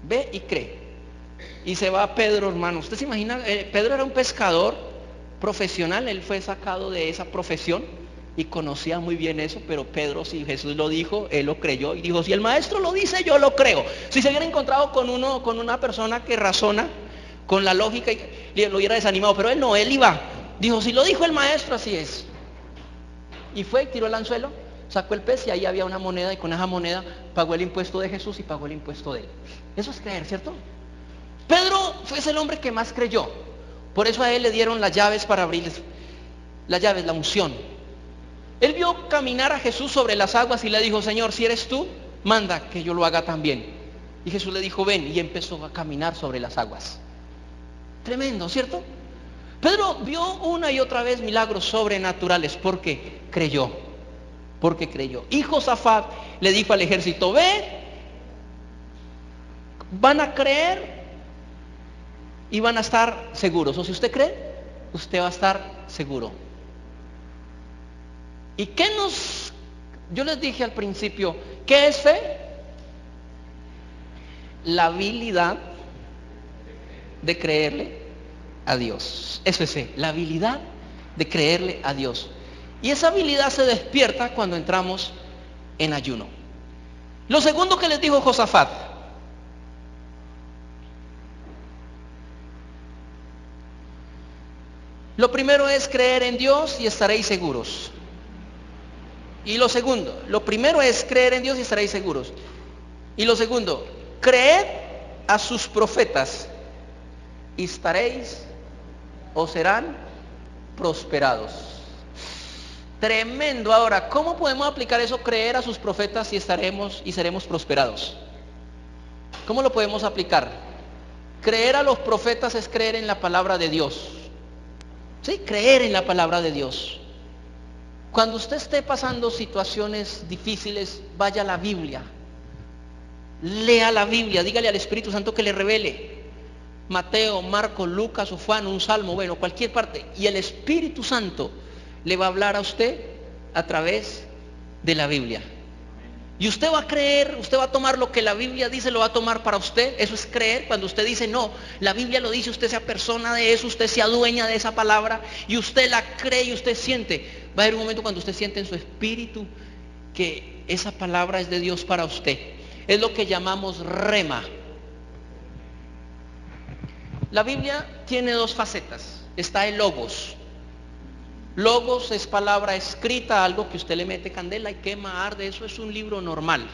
Ve y cree. Y se va Pedro, hermano. ¿Usted se imagina? Pedro era un pescador profesional, él fue sacado de esa profesión y conocía muy bien eso, pero Pedro, si Jesús lo dijo, él lo creyó y dijo, si el maestro lo dice, yo lo creo. Si se hubiera encontrado con una persona que razona con la lógica, y lo hubiera desanimado, pero él no, él iba, dijo, si lo dijo el maestro, así es. Y fue, tiró el anzuelo, sacó el pez y ahí había una moneda, y con esa moneda pagó el impuesto de Jesús y pagó el impuesto de él. Eso es creer, ¿cierto? Pedro fue el hombre que más creyó. Por eso a él le dieron las llaves para abrir las llaves, la unción. Él vio caminar a Jesús sobre las aguas y le dijo, Señor, si eres tú, manda que yo lo haga también. Y Jesús le dijo, ven, y empezó a caminar sobre las aguas. Tremendo, ¿cierto? Pedro vio una y otra vez milagros sobrenaturales porque creyó. Porque creyó. Y Josafat le dijo al ejército, ve, van a creer y van a estar seguros. O si usted cree, usted va a estar seguro. ¿Y qué yo les dije al principio, ¿qué es fe? La habilidad de creerle a Dios. Eso es fe, la habilidad de creerle a Dios. Y esa habilidad se despierta cuando entramos en ayuno. Lo segundo que les dijo Josafat, lo primero es creer en Dios y estaréis seguros. Y lo segundo, lo primero es creer en Dios y estaréis seguros. Y lo segundo, creed a sus profetas y estaréis o serán prosperados. Tremendo. Ahora, ¿cómo podemos aplicar eso? Creer a sus profetas y seremos prosperados. ¿Cómo lo podemos aplicar? Creer a los profetas es creer en la palabra de Dios. Sí, creer en la palabra de Dios. Cuando usted esté pasando situaciones difíciles, vaya a la Biblia. Lea la Biblia, dígale al Espíritu Santo que le revele. Mateo, Marcos, Lucas o Juan, un salmo, bueno, cualquier parte. Y el Espíritu Santo le va a hablar a usted a través de la Biblia. Y usted va a creer, usted va a tomar lo que la Biblia dice, lo va a tomar para usted. Eso es creer. Cuando usted dice, no, la Biblia lo dice, usted sea persona de eso, usted sea dueña de esa palabra y usted la cree y usted siente. Va a haber un momento cuando usted siente en su espíritu que esa palabra es de Dios para usted. Es lo que llamamos rema. La Biblia tiene dos facetas. Está el logos. Logos es palabra escrita, algo que usted le mete candela y quema, arde, eso es un libro normal.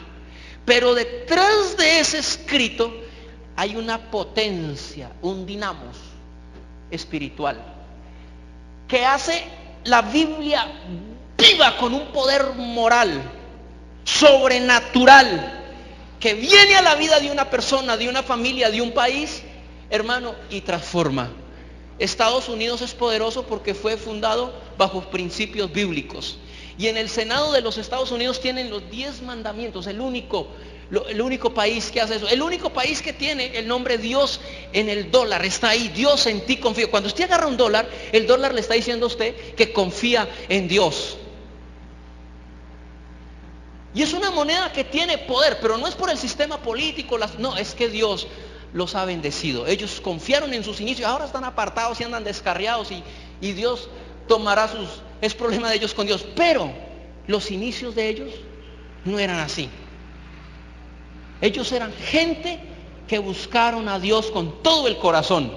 Pero detrás de ese escrito hay una potencia, un dinamos espiritual, que hace la Biblia viva con un poder moral, sobrenatural, que viene a la vida de una persona, de una familia, de un país, hermano, y transforma. Estados Unidos es poderoso porque fue fundado bajo principios bíblicos. Y en el Senado de los Estados Unidos tienen los 10 mandamientos, el único país que hace eso. El único país que tiene el nombre Dios en el dólar, está ahí, Dios en ti confío. Cuando usted agarra un dólar, el dólar le está diciendo a usted que confía en Dios. Y es una moneda que tiene poder, pero no es por el sistema político, no, es que Dios los ha bendecido. Ellos confiaron en sus inicios, ahora están apartados y andan descarriados y Dios tomará es problema de ellos con Dios. Pero los inicios de ellos no eran así. Ellos eran gente que buscaron a Dios con todo el corazón.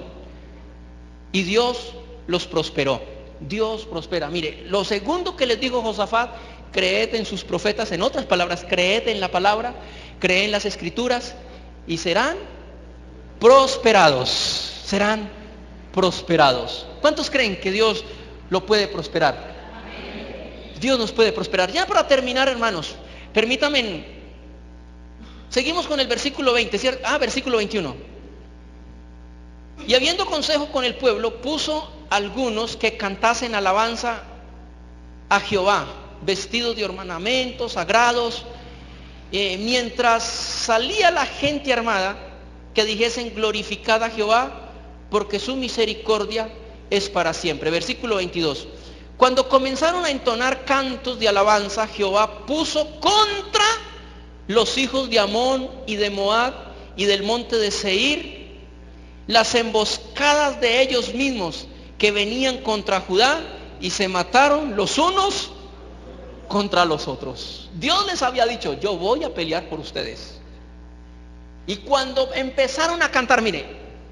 Y Dios los prosperó. Dios prospera. Mire, lo segundo que les dijo Josafat: creed en sus profetas. En otras palabras, creed en la palabra, creed en las escrituras y serán prosperados. Serán prosperados. ¿Cuántos creen que Dios lo puede prosperar? Dios nos puede prosperar. Ya para terminar, hermanos, permítanme, seguimos con el versículo 20, ¿cierto? Versículo 21. Y habiendo consejo con el pueblo, puso algunos que cantasen alabanza a Jehová, vestidos de ornamentos sagrados, mientras salía la gente armada, que dijesen: glorificad a Jehová, porque su misericordia es para siempre. Versículo 22. Cuando comenzaron a entonar cantos de alabanza, Jehová puso contra los hijos de Amón y de Moab y del monte de Seir las emboscadas de ellos mismos que venían contra Judá, y se mataron los unos contra los otros. Dios les había dicho: yo voy a pelear por ustedes. Y cuando empezaron a cantar, mire,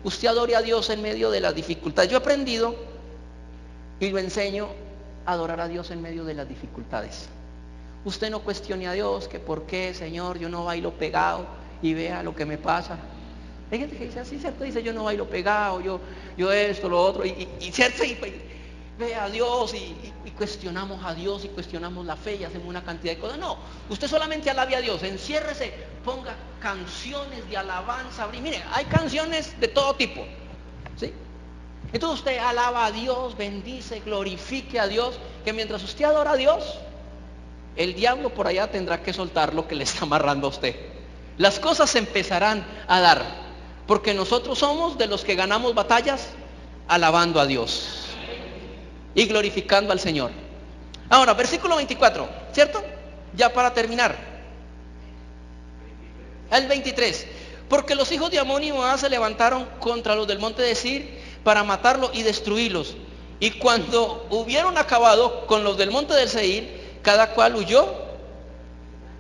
usted adore a Dios en medio de las dificultades. Yo he aprendido y lo enseño a adorar a Dios en medio de las dificultades. Usted no cuestione a Dios que por qué, Señor, yo no bailo pegado y vea lo que me pasa. Hay gente que dice así, ¿cierto? Dice: yo no bailo pegado, yo esto, lo otro, y ¿cierto? Y ve a Dios y cuestionamos a Dios y cuestionamos la fe y hacemos una cantidad de cosas. No, usted solamente alabe a Dios, enciérrese, ponga canciones de alabanza. Mire, hay canciones de todo tipo, ¿sí? Entonces usted alaba a Dios, bendice, glorifique a Dios, que mientras usted adora a Dios, el diablo por allá tendrá que soltar lo que le está amarrando a usted. Las cosas se empezarán a dar, porque nosotros somos de los que ganamos batallas alabando a Dios y glorificando al Señor. Ahora, versículo 24, ¿cierto? Ya para terminar. El 23. Porque los hijos de Amón y Moab se levantaron contra los del monte de Seir para matarlos y destruirlos. Y cuando hubieron acabado con los del monte del Seir, cada cual huyó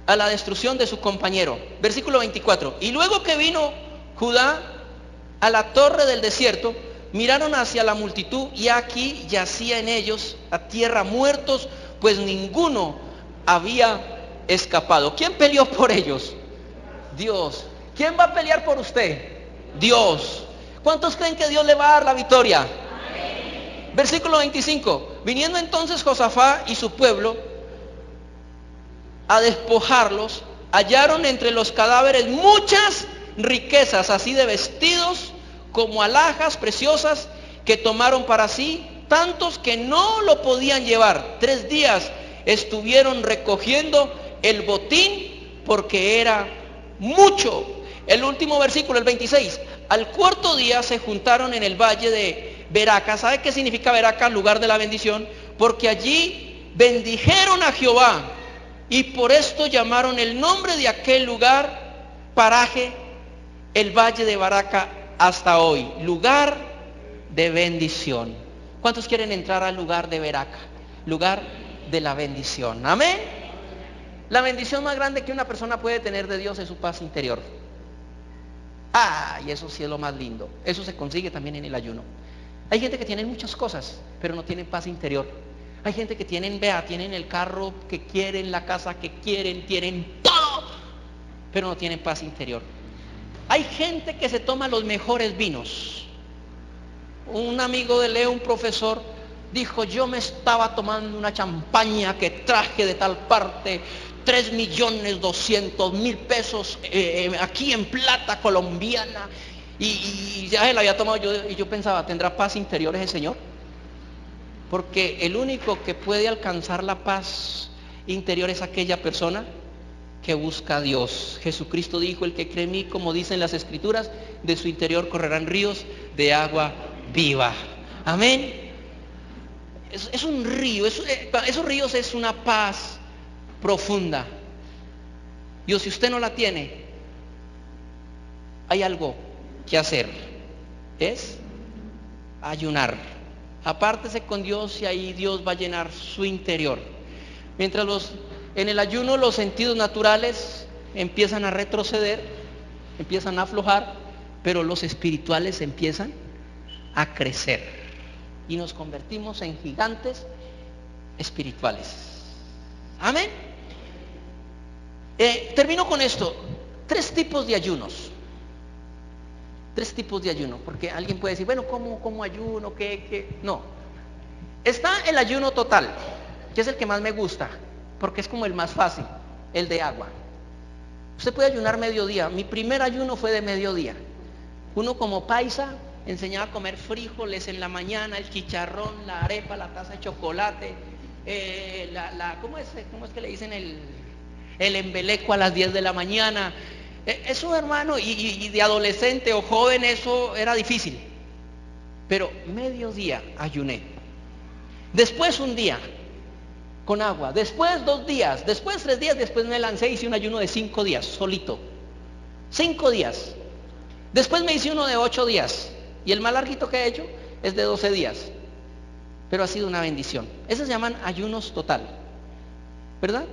a la destrucción de su compañero. Versículo 24. Y luego que vino Judá a la torre del desierto, miraron hacia la multitud, y aquí yacía en ellos a tierra muertos, pues ninguno había escapado. ¿Quién peleó por ellos? Dios. ¿Quién va a pelear por usted? Dios. ¿Cuántos creen que Dios le va a dar la victoria? Amén. Versículo 25. Viniendo entonces Josafat y su pueblo a despojarlos, hallaron entre los cadáveres muchas riquezas, así de vestidos como alhajas preciosas, que tomaron para sí, tantos que no lo podían llevar. 3 días estuvieron recogiendo el botín, porque era mucho. El último versículo, el 26. Al 4.º día se juntaron en el valle de Beraca. ¿Sabe qué significa Beraca? Lugar de la bendición. Porque allí bendijeron a Jehová, y por esto llamaron el nombre de aquel lugar, paraje, el valle de Beraca, hasta hoy, lugar de bendición. ¿Cuántos quieren entrar al lugar de Beraca? Lugar de la bendición. Amén. La bendición más grande que una persona puede tener de Dios es su paz interior. Y eso sí es lo más lindo. Eso se consigue también en el ayuno. Hay gente que tiene muchas cosas, pero no tienen paz interior. Hay gente que tienen el carro que quieren, la casa que quieren, tienen todo, pero no tienen paz interior. Hay gente que se toma los mejores vinos. Un amigo de Leo, un profesor, dijo: yo me estaba tomando una champaña que traje de tal parte, 3.200.000 pesos, aquí en plata colombiana, y ya se la había tomado. Yo pensaba: ¿tendrá paz interior ese señor? Porque el único que puede alcanzar la paz interior es aquella persona que busca a Dios. Jesucristo dijo: el que cree en mí, como dicen las escrituras, de su interior correrán ríos de agua viva. Amén. Es un río, esos ríos es una paz profunda. Y si usted no la tiene, hay algo que hacer, es ayunar. Apártese con Dios, y ahí Dios va a llenar su interior. Mientras en el ayuno los sentidos naturales empiezan a retroceder, empiezan a aflojar, pero los espirituales empiezan a crecer y nos convertimos en gigantes espirituales. Amén. Termino con esto. 3 tipos de ayunos. 3 tipos de ayuno, porque alguien puede decir, bueno, ¿cómo ayuno? ¿Qué? No. Está el ayuno total, que es el que más me gusta, porque es como el más fácil, el de agua. Usted puede ayunar mediodía. Mi primer ayuno fue de mediodía. Uno como paisa enseñaba a comer frijoles en la mañana, el chicharrón, la arepa, la taza de chocolate, ¿cómo es que le dicen el embeleco a las 10 de la mañana? Eso, hermano, y de adolescente o joven eso era difícil. Pero mediodía ayuné. Después un día con agua, después 2 días, después 3 días, después me lancé, hice un ayuno de 5 días, solito. 5 días. Después me hice uno de 8 días. Y el más larguito que he hecho es de 12 días. Pero ha sido una bendición. Esos se llaman ayunos total, ¿verdad?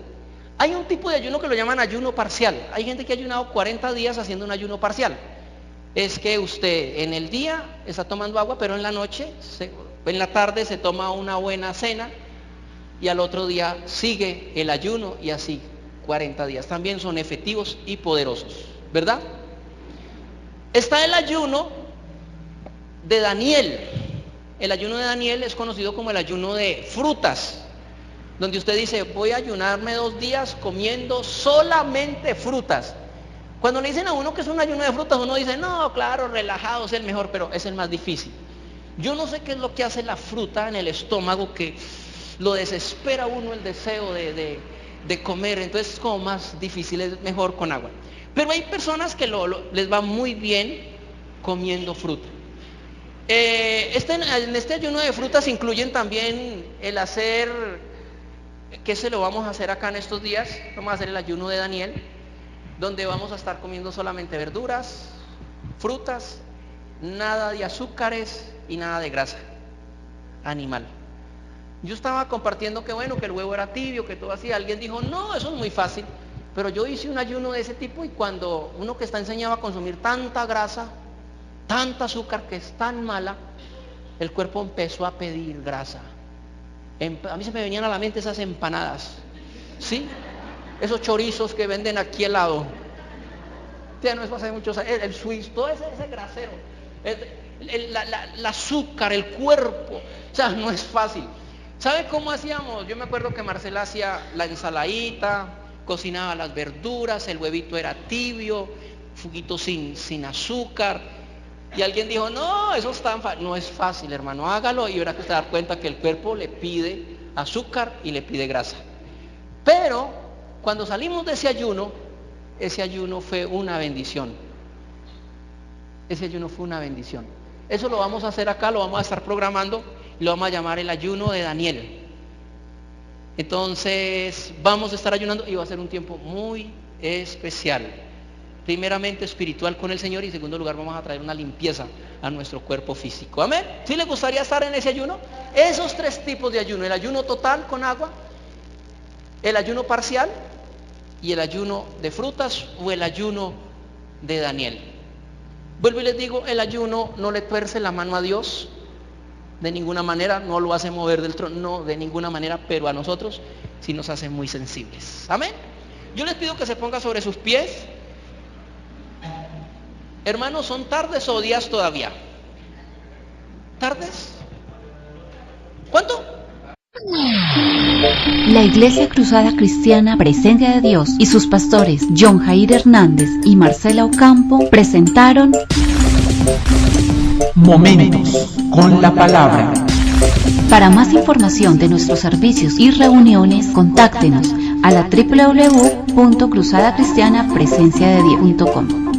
Hay un tipo de ayuno que lo llaman ayuno parcial. Hay gente que ha ayunado 40 días haciendo un ayuno parcial. Es que usted en el día está tomando agua, pero en la noche, en la tarde se toma una buena cena y al otro día sigue el ayuno y así 40 días. También son efectivos y poderosos, ¿verdad? Está el ayuno de Daniel. El ayuno de Daniel es conocido como el ayuno de frutas, donde usted dice, voy a ayunarme 2 días comiendo solamente frutas. Cuando le dicen a uno que es un ayuno de frutas, uno dice, no, claro, relajado, es el mejor, pero es el más difícil. Yo no sé qué es lo que hace la fruta en el estómago, que lo desespera a uno el deseo de comer, entonces es como más difícil, es mejor con agua. Pero hay personas que les va muy bien comiendo fruta. En este ayuno de frutas incluyen también el hacer, que se lo vamos a hacer acá en estos días, vamos a hacer el ayuno de Daniel, donde vamos a estar comiendo solamente verduras, frutas, nada de azúcares y nada de grasa animal. Yo estaba compartiendo que bueno, que el huevo era tibio, que todo así. Alguien dijo, no, eso es muy fácil. Pero yo hice un ayuno de ese tipo y cuando uno que está enseñado a consumir tanta grasa, tanta azúcar que es tan mala, el cuerpo empezó a pedir grasa. A mí se me venían a la mente esas empanadas, ¿sí? Esos chorizos que venden aquí al lado. Ya no es hace muchos años, el suizo, todo ese grasero, el azúcar, el cuerpo, o sea, no es fácil. ¿Sabe cómo hacíamos? Yo me acuerdo que Marcela hacía la ensaladita, cocinaba las verduras, el huevito era tibio, juguito sin azúcar. Y alguien dijo, no, eso es tan fácil. No es fácil, hermano, hágalo y verá que usted va a dar cuenta que el cuerpo le pide azúcar y le pide grasa. Pero cuando salimos de ese ayuno fue una bendición. Ese ayuno fue una bendición. Eso lo vamos a hacer acá, lo vamos a estar programando y lo vamos a llamar el ayuno de Daniel. Entonces vamos a estar ayunando y va a ser un tiempo muy especial. Primeramente espiritual con el Señor y en segundo lugar vamos a traer una limpieza a nuestro cuerpo físico. ¿Amén? ¿Sí le gustaría estar en ese ayuno? Esos 3 tipos de ayuno, el ayuno total con agua, el ayuno parcial y el ayuno de frutas o el ayuno de Daniel. Vuelvo y les digo, el ayuno no le tuerce la mano a Dios de ninguna manera, no lo hace mover del trono, no de ninguna manera, pero a nosotros sí nos hace muy sensibles. Amén. Yo les pido que se pongan sobre sus pies. Hermanos, ¿son tardes o días todavía? ¿Tardes? ¿Cuánto? La Iglesia Cruzada Cristiana Presencia de Dios y sus pastores John Jair Hernández y Marcela Ocampo presentaron Momentos con la palabra. Para más información de nuestros servicios y reuniones, contáctenos a la www.cruzadacristianapresenciadedios.com.